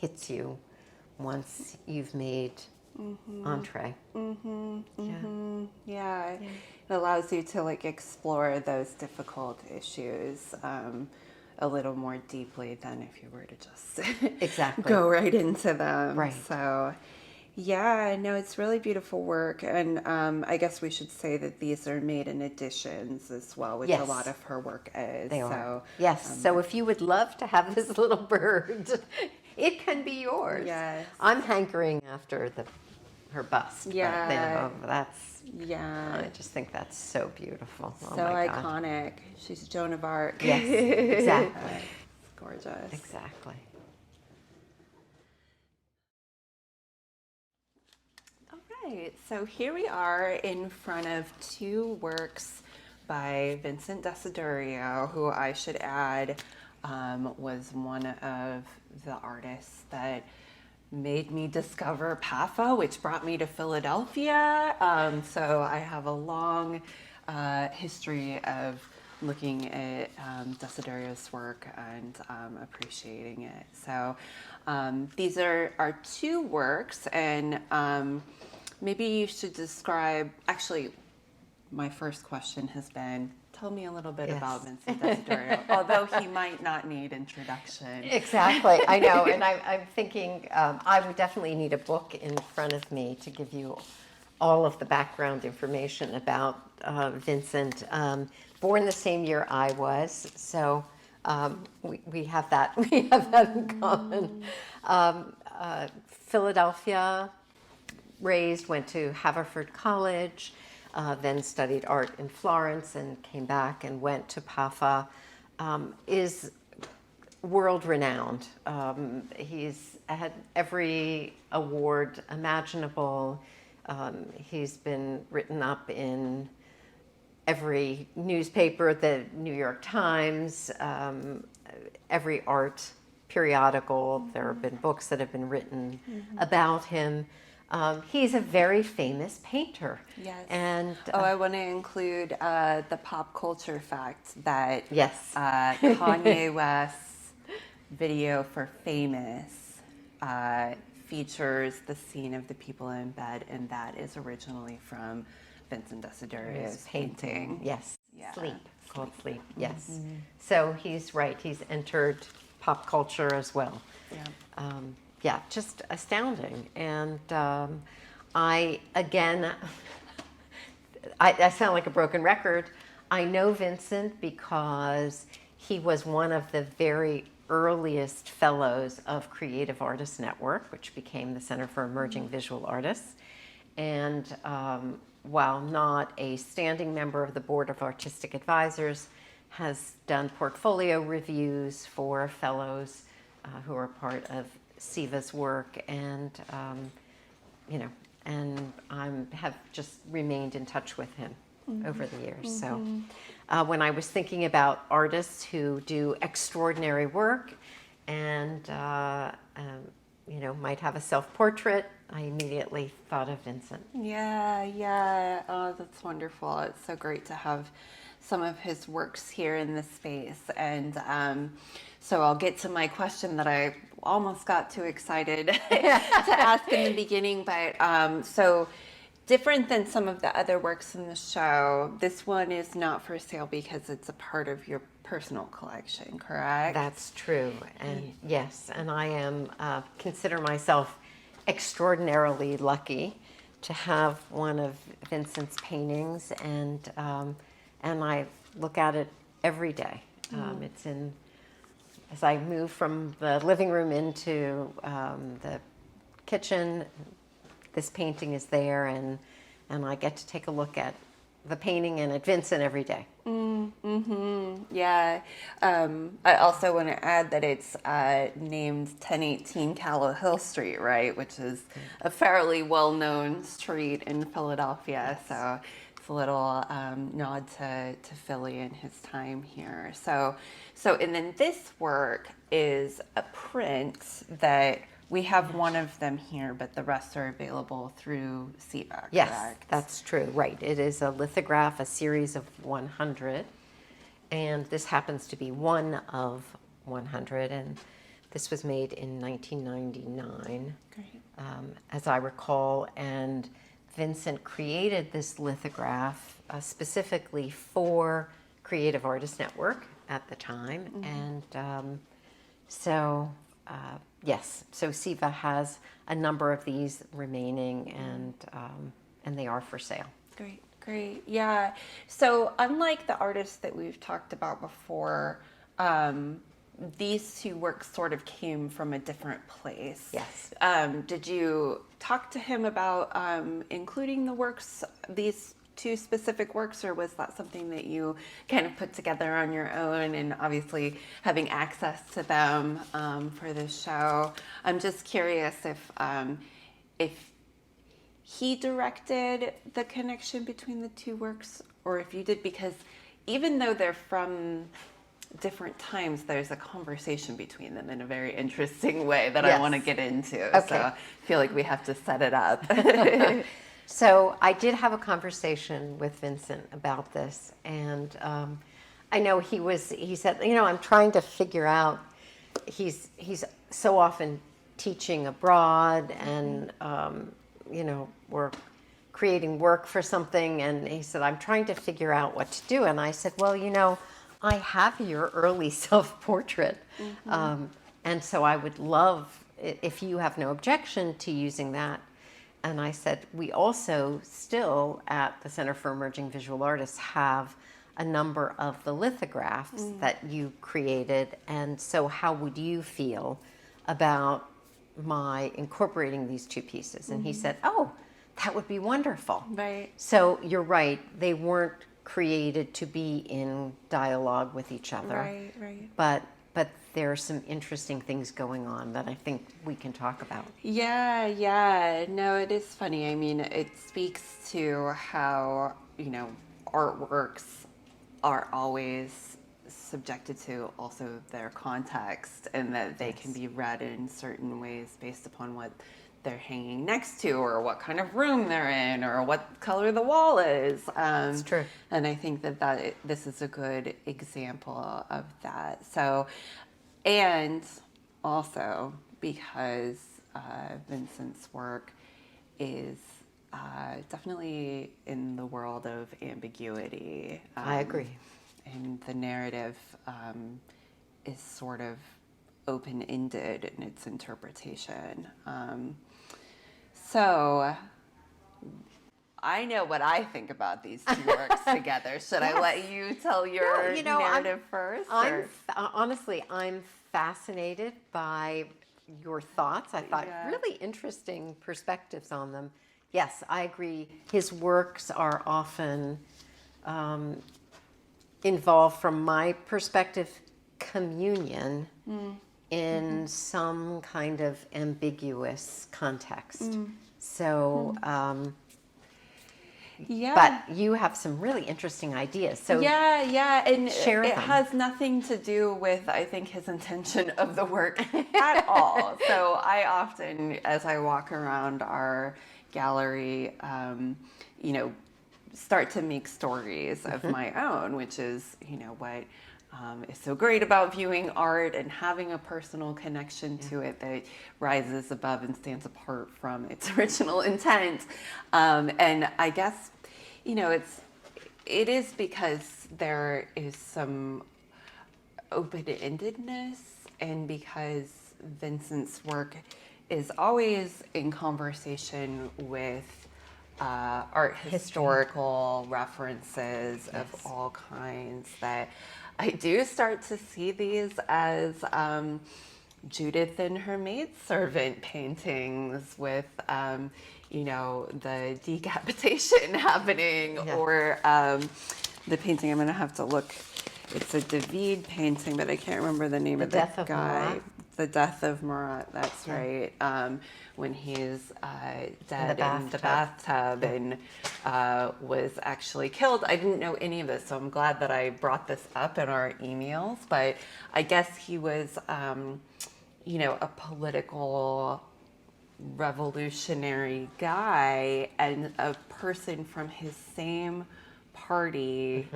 B: hits you once you've made entree.
A: Yeah. It allows you to explore those difficult issues a little more deeply than if you were to just go right into them.
B: Right.
A: So it's really beautiful work, and I guess we should say that these are made in editions as well, which a lot of her work is.
B: They are. Yes. So if you would love to have this little bird, it can be yours.
A: Yes.
B: I'm hankering after her bust.
A: Yeah.
B: But, that's.
A: Yeah.
B: I just think that's so beautiful.
A: So
B: oh my God.
A: iconic. She's Joan of Arc.
B: Yes. Exactly.
A: It's gorgeous.
B: Exactly.
A: Right, so here we are in front of two works by Vincent Desiderio, who I should add was one of the artists that made me discover PAFA, which brought me to Philadelphia. So I have a long history of looking at Desiderio's work and appreciating it. So these are our two works, and maybe you should describe, actually, my first question has been, tell me a little bit about Vincent Desiderio, although he might not need introduction.
B: Exactly, I know, and I'm thinking I would definitely need a book in front of me to give you all of the background information about Vincent. Born the same year I was, so we have that. We have that in common. Philadelphia, raised, went to Haverford College, then studied art in Florence, and came back and went to PAFA. Is world renowned. He's had every award imaginable. He's been written up in every newspaper, the New York Times, every art periodical. There have been books that have been written about him. He's a very famous painter.
A: Yes.
B: And
A: I want to include the pop culture fact that
B: yes,
A: Kanye West's video for Famous features the scene of the people in bed, and that is originally from Vincent Desideria's painting.
B: Yes,
A: Yeah.
B: Sleep, called Sleep. Yes. So he's right. He's entered pop culture as well.
A: Yeah.
B: Yeah, just astounding. And I sound like a broken record. I know Vincent because he was one of the very earliest fellows of Creative Artists Network, which became the Center for Emerging Visual Artists. And while not a standing member of the Board of Artistic Advisors, has done portfolio reviews for fellows who are part of SIVA's work, and and I have just remained in touch with him over the years. So when I was thinking about artists who do extraordinary work and might have a self-portrait, I immediately thought of Vincent.
A: Yeah. Oh, that's wonderful. It's so great to have some of his works here in this space. And so I'll get to my question that I almost got too excited to ask in the beginning. But so different than some of the other works in the show, this one is not for sale because it's a part of your personal collection, correct?
B: That's true. And yes, and I am consider myself extraordinarily lucky to have one of Vincent's paintings, and I look at it every day. It's in, as I move from the living room into the kitchen, this painting is there, and I get to take a look at the painting and at Vincent every day.
A: Yeah. I also want to add that it's named 1018 Callow Hill Street, right? Which is a fairly well-known street in Philadelphia.
B: Yes.
A: So it's a little nod to Philly and his time here. So and then this work is a print that we have one of them here, but the rest are available through SIVA,
B: Yes,
A: correct?
B: that's true. Right. It is a lithograph, a series of 100, and this happens to be one of 100, and this was made in 1999,
A: Great.
B: as I recall, and Vincent created this lithograph specifically for Creative Artists Network at the time, and yes, so SIVA has a number of these remaining, and they are for sale.
A: Great. Yeah. So unlike the artists that we've talked about before, these two works sort of came from a different place.
B: Yes.
A: Did you talk to him about including the works, these two specific works, or was that something that you kind of put together on your own, and obviously having access to them for this show? I'm just curious if he directed the connection between the two works, or if you did, because even though they're from different times, there's a conversation between them in a very interesting way that I want to get into.
B: Okay.
A: So I feel like we have to set it up.
B: So I did have a conversation with Vincent about this, and I know he said, I'm trying to figure out, he's so often teaching abroad, and we're creating work for something, and he said, I'm trying to figure out what to do. And I said, well, I have your early self-portrait, and so I would love, if you have no objection to using that. And I said, we also still at the Center for Emerging Visual Artists have a number of the lithographs that you created, and so how would you feel about my incorporating these two pieces? And he said, oh, that would be wonderful.
A: Right.
B: So you're right, they weren't created to be in dialogue with each other.
A: Right.
B: But there are some interesting things going on that I think we can talk about.
A: Yeah. No, it is funny. I mean, it speaks to how, artworks are always subjected to also their context, and that they can be read in certain ways based upon what they're hanging next to, or what kind of room they're in, or what color the wall is.
C: It's true.
A: And I think that this is a good example of that. So, and also because Vincent's work is definitely in the world of ambiguity.
C: I agree.
A: And the narrative is sort of open-ended in its interpretation. So I know what I think about these two works together. Should I let you tell your narrative first?
C: Honestly, I'm fascinated by your thoughts. I thought really interesting perspectives on them. Yes, I agree. His works are often involve, from my perspective, communion in some kind of ambiguous context. So, but you have some really interesting ideas. So
A: and
C: share
A: it
C: them.
A: has nothing to do with, I think, his intention of the work at all. So I often, as I walk around our gallery, start to make stories of my own, which is, what is so great about viewing art and having a personal connection to it that rises above and stands apart from its original intent. And I guess, it is because there is some open-endedness, and because Vincent's work is always in conversation with art historical references of all kinds, that I do start to see these as Judith and her maidservant paintings with, the decapitation happening, or the painting, I'm going to have to look. It's a David painting, but I can't remember the name of the guy.
C: Marat.
A: The Death of Marat, that's right. When he's dead in the bathtub and was actually killed. I didn't know any of this, so I'm glad that I brought this up in our emails. But I guess he was, a political revolutionary guy, and a person from his same party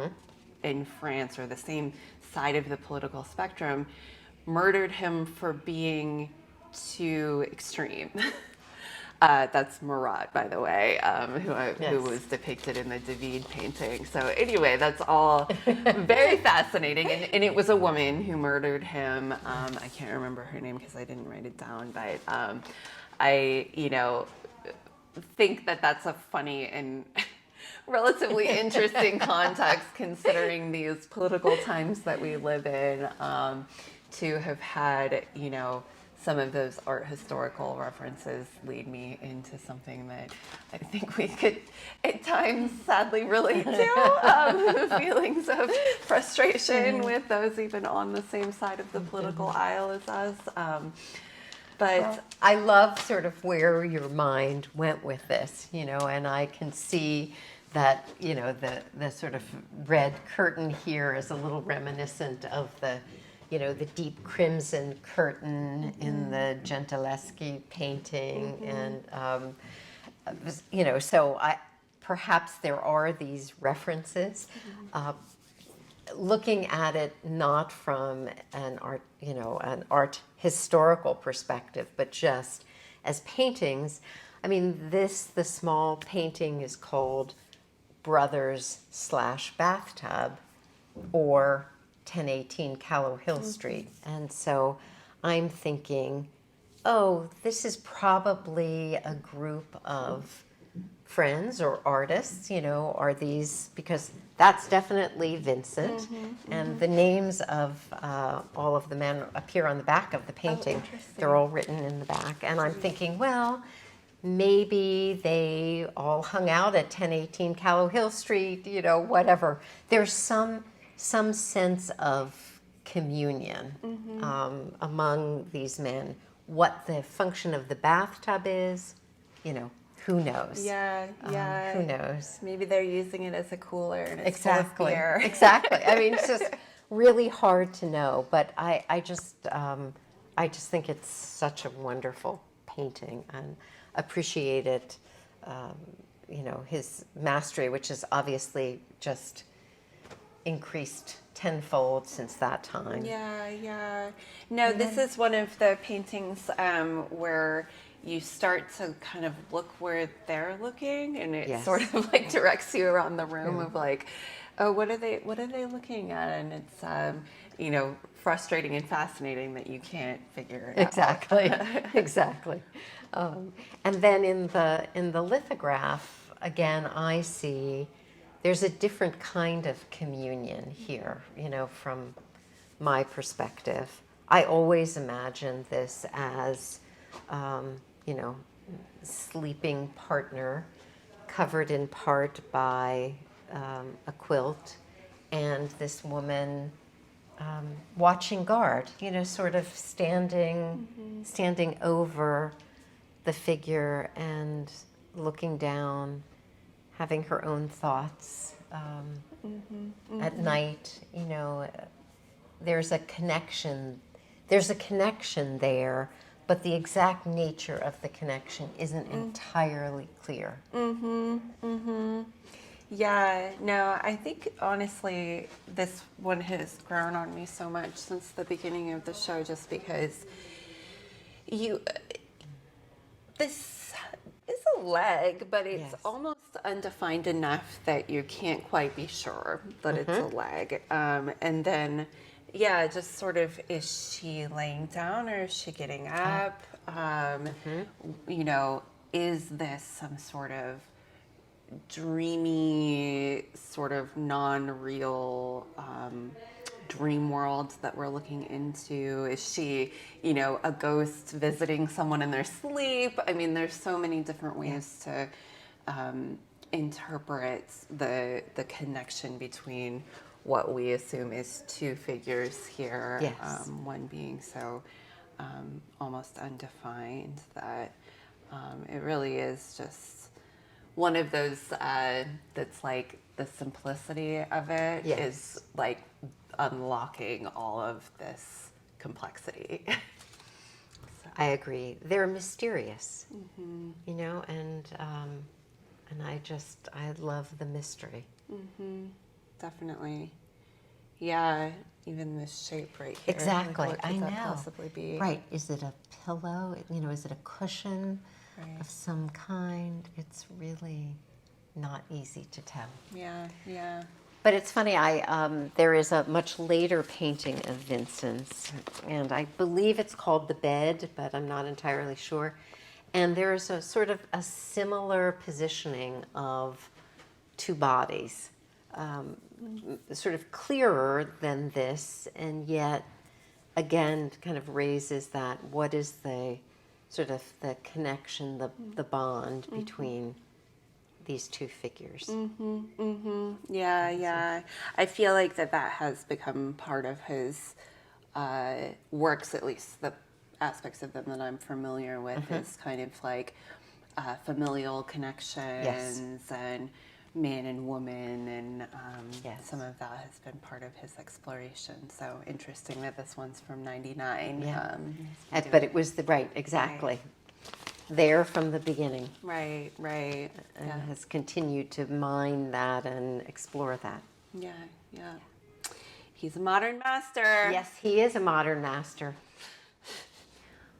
A: in France, or the same side of the political spectrum, murdered him for being too extreme. That's Marat, by the way, who was depicted in the David painting. So anyway, that's all very fascinating. And it was a woman who murdered him. I can't remember her name because I didn't write it down, but I, think that that's a funny and relatively interesting context, considering these political times that we live in, to have had, some of those art historical references lead me into something that I think we could at times sadly relate to, feelings of frustration with those even on the same side of the political aisle as us. But
C: I love sort of where your mind went with this, and I can see that, the sort of red curtain here is a little reminiscent of the deep crimson curtain in the Gentileschi painting. And, so perhaps there are these references. Looking at it not from an art historical perspective, but just as paintings. I mean, the small painting is called Brothers/Bathtub, or 1018 Callow Hill Street. And so I'm thinking, this is probably a group of friends or artists, are these, because that's definitely Vincent. And the names of all of the men appear on the back of the painting. They're all written in the back. And I'm thinking, well, maybe they all hung out at 1018 Callow Hill Street, whatever. There's some sense of communion among these men. What the function of the bathtub is, who knows?
A: Yeah.
C: Who knows?
A: Maybe they're using it as a cooler and it's
C: Exactly.
A: full of beer.
C: Exactly. I mean, it's just really hard to know, but I just think it's such a wonderful painting and appreciate it. His mastery, which is obviously just increased tenfold since that time.
A: Yeah. No, this is one of the paintings where you start to kind of look where they're looking, and it
C: Yes.
A: sort of like directs you around the room of like, oh, what are they looking at? And it's frustrating and fascinating that you can't figure it
C: Exactly,
A: out.
C: exactly. And then in the lithograph, again, I see there's a different kind of communion here, from my perspective. I always imagined this as, sleeping partner covered in part by a quilt, and this woman watching guard, sort of standing over the figure and looking down, having her own thoughts at night. There's a connection. There's a connection there, but the exact nature of the connection isn't entirely clear.
A: Yeah, no, I think honestly this one has grown on me so much since the beginning of the show, just because this is a leg, but it's
C: Yes.
A: almost undefined enough that you can't quite be sure that it's a leg. And then, yeah, just sort of, is she laying down or is she getting up? Is this some sort of dreamy, sort of non-real dream world that we're looking into? Is she, a ghost visiting someone in their sleep? I mean, there's so many different ways to interpret the connection between what we assume is two figures here,
C: Yes.
A: one being so almost undefined that it really is just one of those that's like the simplicity of it
C: Yes.
A: is like unlocking all of this complexity.
C: I agree. They're mysterious, and I love the mystery.
A: Definitely. Yeah, even this shape right here.
C: Exactly.
A: Like, what
C: I
A: could
C: know.
A: that possibly be?
C: Right. Is it a pillow? Is it a cushion
A: Right.
C: of some kind? It's really not easy to tell.
A: Yeah.
C: But it's funny, there is a much later painting of Vincent's, and I believe it's called The Bed, but I'm not entirely sure. And there's a sort of a similar positioning of two bodies, sort of clearer than this, and yet, again, kind of raises that, what is the sort of the connection, the bond between these two figures.
A: Yeah. I feel like that has become part of his works, at least the aspects of them that I'm familiar with, is kind of like familial connections and man and woman, and some of that has been part of his exploration. So interesting that this one's from '99.
C: Yeah.
A: He's been
C: But it was exactly. There from the beginning,
A: Right.
C: and has continued to mine that and explore that.
A: Yeah. He's a modern master.
C: Yes, he is a modern master.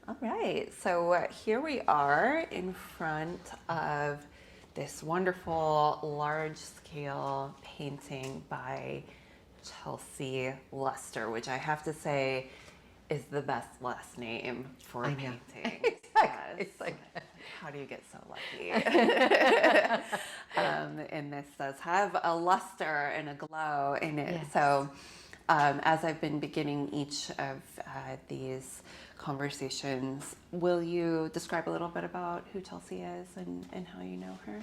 A: All right, so here we are in front of this wonderful large-scale painting by Chelsea Luster, which I have to say is the best last name for a painting.
C: It's like,
A: how do you get so lucky? And this does have a luster and a glow in it.
C: Yes.
A: So as I've been beginning each of these conversations, will you describe a little bit about who Chelsea is and how you know her?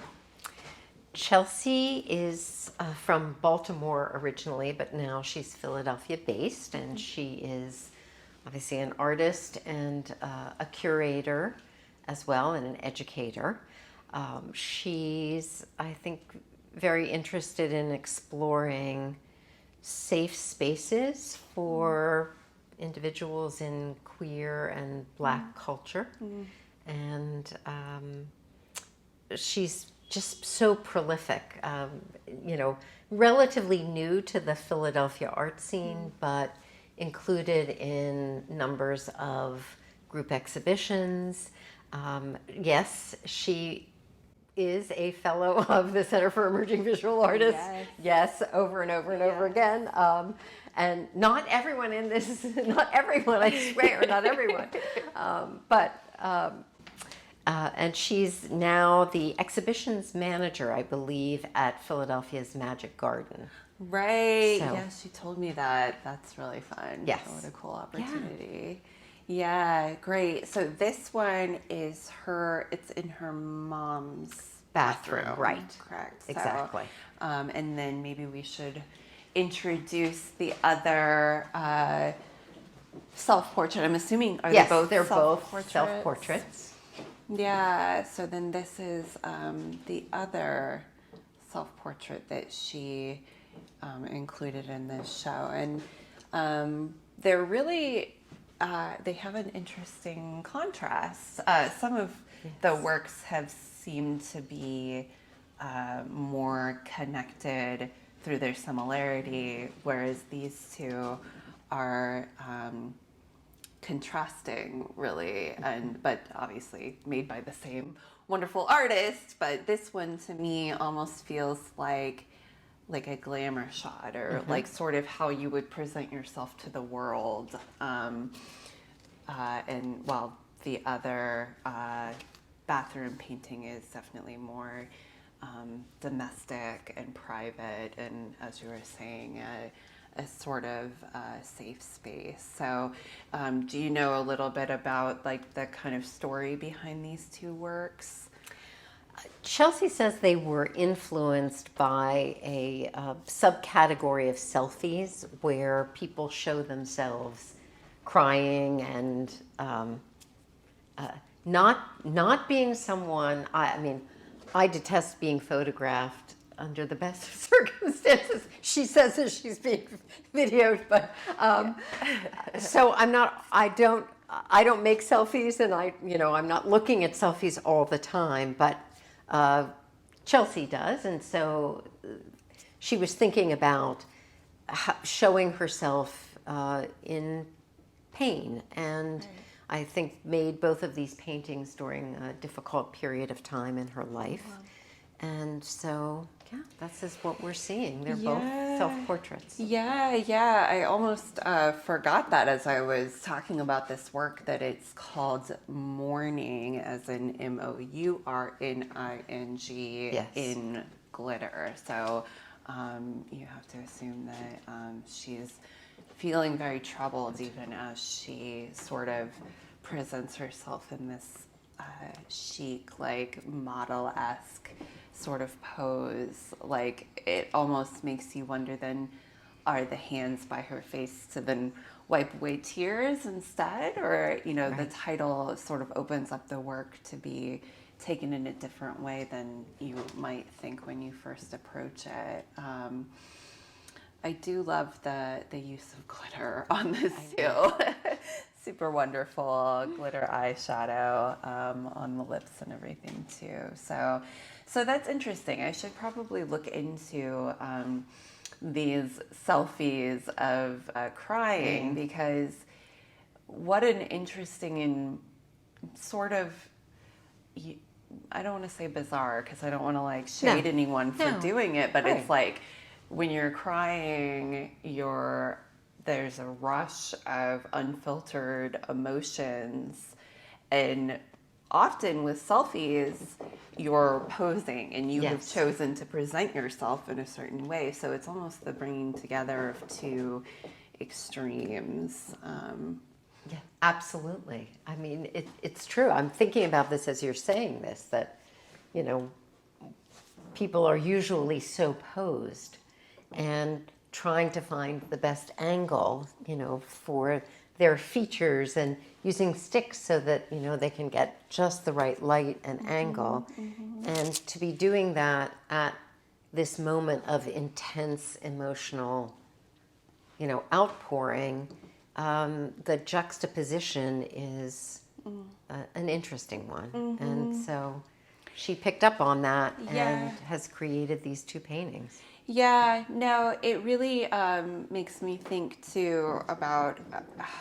C: Chelsea is from Baltimore originally, but now she's Philadelphia based, and she is obviously an artist and a curator as well, and an educator. She's, I think, very interested in exploring safe spaces for individuals in queer and Black culture. And she's just so prolific, relatively new to the Philadelphia art scene, but included in numbers of group exhibitions. Yes, she is a fellow of the Center for Emerging Visual Artists. Yes, over and over and over again. And not everyone in this, not everyone, I swear, not everyone. And she's now the exhibitions manager, I believe, at Philadelphia's Magic Garden.
A: Right.
C: So-
A: Yes, she told me that. That's really fun.
C: Yes.
A: What a cool opportunity. Yeah, great. So this one is it's in her mom's
C: Bathroom, right.
A: Correct.
C: Exactly.
A: So, and then maybe we should introduce the other self-portrait. I'm assuming, are
C: Yes,
A: they both
C: they're both
A: self-portraits?
C: self-portraits.
A: Yeah, so then this is the other self-portrait that she included in this show. And they're really, they have an interesting contrast. Some of the works have seemed to be more connected through their similarity, whereas these two are contrasting, really, but obviously made by the same wonderful artist. But this one to me almost feels like a glamour shot, or like sort of how you would present yourself to the world. And while the other bathroom painting is definitely more domestic and private, and as you were saying, a sort of safe space. So do you know a little bit about like the kind of story behind these two works?
C: Chelsea says they were influenced by a subcategory of selfies where people show themselves crying and not being someone. I mean, I detest being photographed under the best of circumstances. She says that she's being videoed, but so I'm not. I don't make selfies, and I'm not looking at selfies all the time, but Chelsea does, and so she was thinking about showing herself in pain, and I think made both of these paintings during a difficult period of time in her life. And so, yeah, this is what we're seeing. They're both self-portraits.
A: Yeah. I almost forgot that as I was talking about this work, that it's called Mourning, as in Mourning,
C: Yes.
A: in glitter. So you have to assume that she's feeling very troubled, even as she sort of presents herself in this chic, like model-esque sort of pose. Like, it almost makes you wonder then, are the hands by her face to then wipe away tears instead? Or, the title sort of opens up the work to be taken in a different way than you might think when you first approach it. I do love the use of glitter on this too. Super wonderful glitter eyeshadow on the lips and everything too. So that's interesting. I should probably look into these selfies of crying, because what an interesting and sort of, I don't want to say bizarre, because I don't want to like shade anyone for doing it, but it's like when you're crying, there's a rush of unfiltered emotions, and often with selfies, you're posing and you have chosen to present yourself in a certain way. So it's almost the bringing together of two extremes.
C: Yeah, absolutely. I mean, it's true. I'm thinking about this as you're saying this, that, people are usually so posed and trying to find the best angle, for their features, and using sticks so that, they can get just the right light and angle. And to be doing that at this moment of intense emotional outpouring, the juxtaposition is an interesting one. And so she picked up on that and has created these two paintings.
A: Yeah, no, it really makes me think too about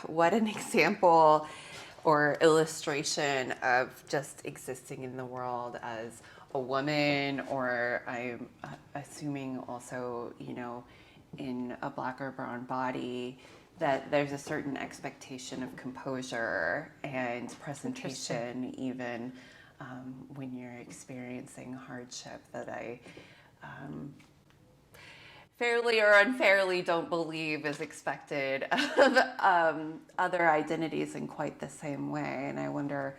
A: what an example or illustration of just existing in the world as a woman, or I'm assuming also, in a Black or brown body, that there's a certain expectation of composure and presentation, even when you're experiencing hardship, that I fairly or unfairly don't believe is expected of other identities in quite the same way. And I wonder,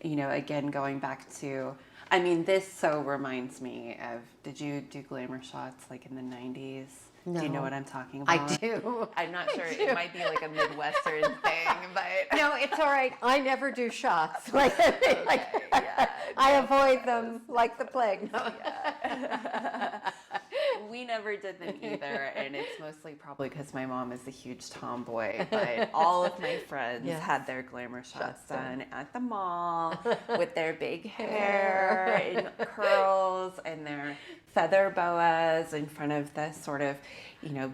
A: again, going back to, this so reminds me of, did you do glamour shots like in the 90s?
C: No.
A: Do you know what I'm talking about?
C: I do.
A: I'm not sure. It might be like a Midwestern thing, but...
C: No, it's all right. I never do shots. I avoid them like the plague. No.
A: Yeah. We never did them either, and it's mostly probably because my mom is a huge tomboy, but all of my friends had their glamour shots done at the mall with their big hair and curls and their feather boas in front of the sort of,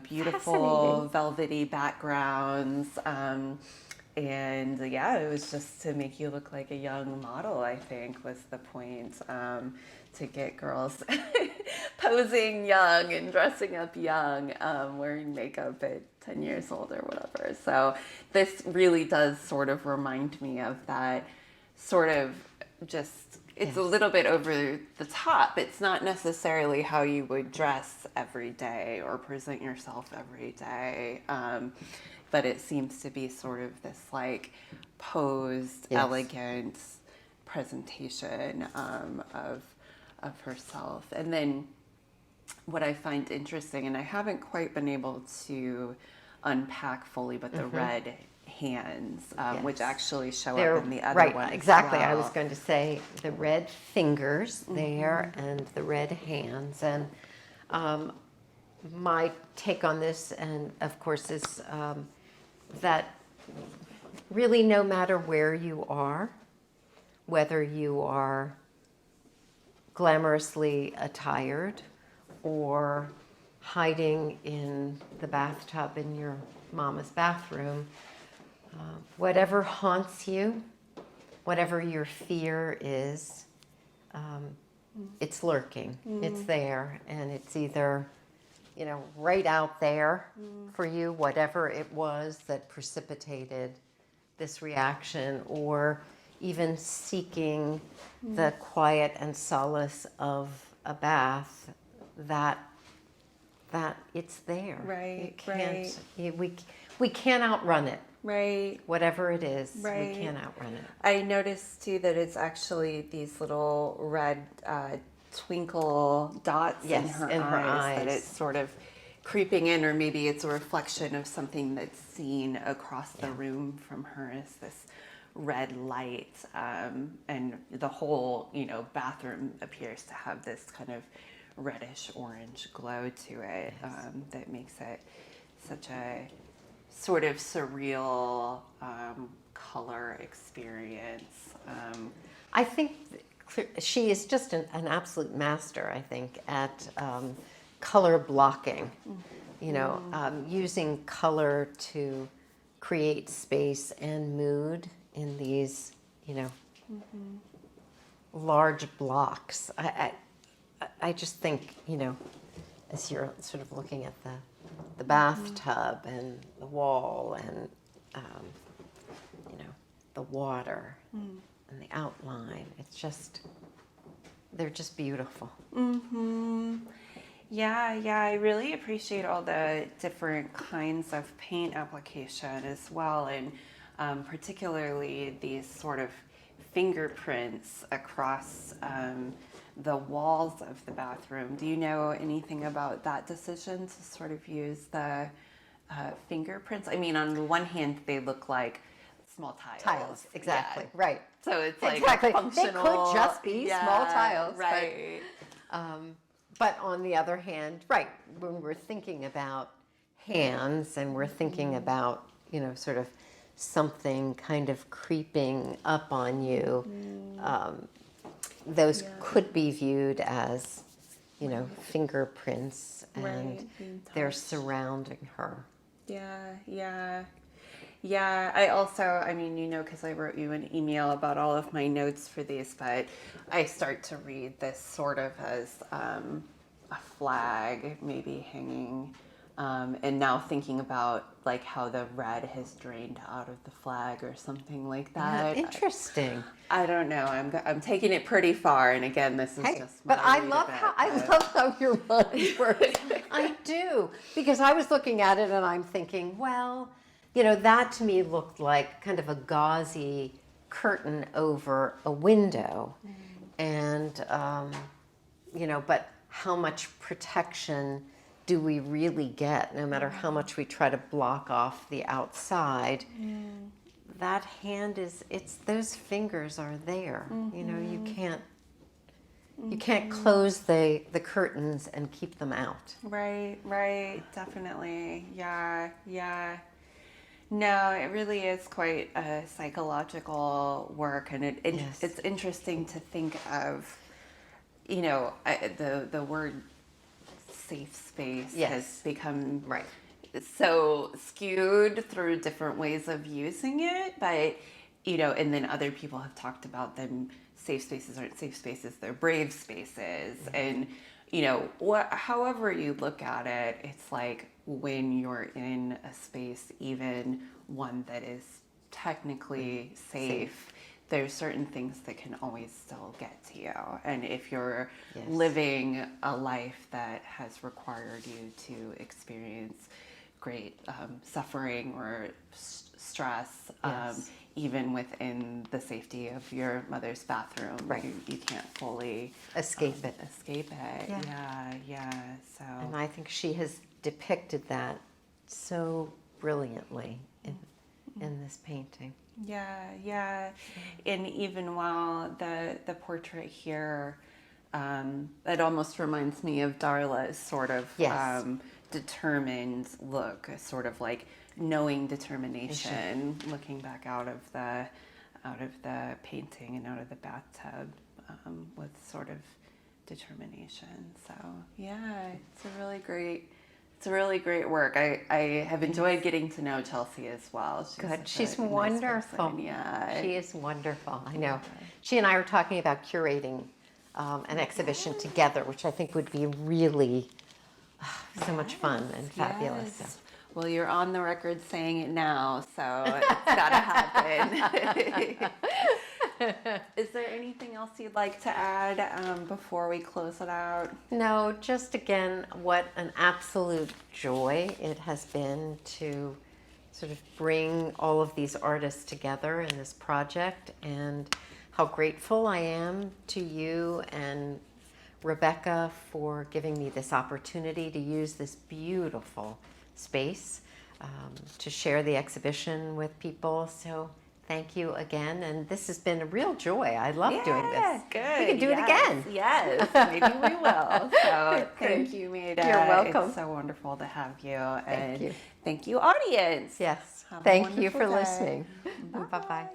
A: beautiful velvety backgrounds. And it was just to make you look like a young model, I think, was the point, to get girls posing young and dressing up young, wearing makeup at 10 years old or whatever. So this really does sort of remind me of that sort of just, it's a little bit over the top. It's not necessarily how you would dress every day or present yourself every day. But it seems to be sort of this like posed, elegant presentation of herself. And then what I find interesting, and I haven't quite been able to unpack fully, but the red hands, which actually show up in the other ones.
C: Exactly.
A: Well.
C: I was going to say the red fingers there and the red hands. And my take on this, and of course, is that really no matter where you are, whether you are glamorously attired or hiding in the bathtub in your mama's bathroom, whatever haunts you, whatever your fear is, it's lurking. It's there, and it's either right out there for you, whatever it was that precipitated this reaction, or even seeking the quiet and solace of a bath, that it's there.
A: Right,
C: we can't outrun it.
A: Right.
C: Whatever it is,
A: Right.
C: we can't outrun it.
A: I noticed too that it's actually these little red twinkle dots in her eyes, that it's sort of creeping in, or maybe it's a reflection of something that's seen across the room from her as this red light, and the whole bathroom appears to have this kind of reddish orange glow to it, that makes it such a sort of surreal color experience.
C: I think she is just an absolute master, I think, at color blocking, using color to create space and mood in these, large blocks. I just think, as you're sort of looking at the bathtub and the wall and, the water and the outline, they're just beautiful.
A: Yeah, I really appreciate all the different kinds of paint application as well, and particularly these sort of fingerprints across the walls of the bathroom. Do you know anything about that decision to sort of use the fingerprints? On the one hand, they look like small tiles.
C: Exactly.
A: Yeah.
C: Right.
A: So it's like
C: exactly.
A: functional.
C: They could just be small tiles.
A: Right.
C: But on the other hand, right, when we're thinking about hands and we're thinking about, sort of something kind of creeping up on you, those could be viewed as, fingerprints, and
A: Right, being
C: they're
A: touched.
C: surrounding her.
A: Yeah, I also, because I wrote you an email about all of my notes for these, but I start to read this sort of as a flag maybe hanging, and now thinking about like how the red has drained out of the flag or something like that.
C: Interesting.
A: I don't know. I'm taking it pretty far, and again, this is just my
C: But I
A: read
C: love
A: of it,
C: how your mind works. I do, because I was looking at it and I'm thinking, well, that to me looked like kind of a gauzy curtain over a window, and but how much protection do we really get, no matter how much we try to block off the outside? That hand those fingers are there. You can't close the curtains and keep them out.
A: Right, definitely. Yeah. No, it really is quite a psychological work, and it's interesting to think of, the word safe space has become so skewed through different ways of using it, but and then other people have talked about them. Safe spaces aren't safe spaces; they're brave spaces, and however you look at it, it's like when you're in a space, even one that is technically safe, there's certain things that can always still get to you. And if you're living a life that has required you to experience great suffering or stress, even within the safety of your mother's bathroom, you can't fully
C: Escape it.
A: Yeah. So,
C: And I think she has depicted that so brilliantly in this painting.
A: Yeah. And even while the portrait here, it almost reminds me of Darla's sort of determined look, sort of like knowing determination, looking back out of the painting and out of the bathtub, with sort of determination. So yeah, it's a really great work. I have enjoyed getting to know Chelsea as well.
C: She's
A: a nice
C: wonderful.
A: person. Yeah,
C: She is wonderful. I know. She and I were talking about curating an exhibition together, which I think would be really so much fun and fabulous.
A: Yes. Well, you're on the record saying it now, so it's got to happen. Is there anything else you'd like to add before we close it out?
C: No, just again, what an absolute joy it has been to sort of bring all of these artists together in this project, and how grateful I am to you and Rebecca for giving me this opportunity to use this beautiful space to share the exhibition with people. So thank you again, and this has been a real joy. I love doing this.
A: Good.
C: We can do it again.
A: Yes, maybe we will. So thank you, Maida.
C: You're welcome.
A: It's so wonderful to have you.
C: Thank you.
A: Thank you, audience.
C: Yes.
A: Have a
C: Thank you
A: wonderful
C: for
A: day.
C: listening.
A: Bye.
C: Bye-bye.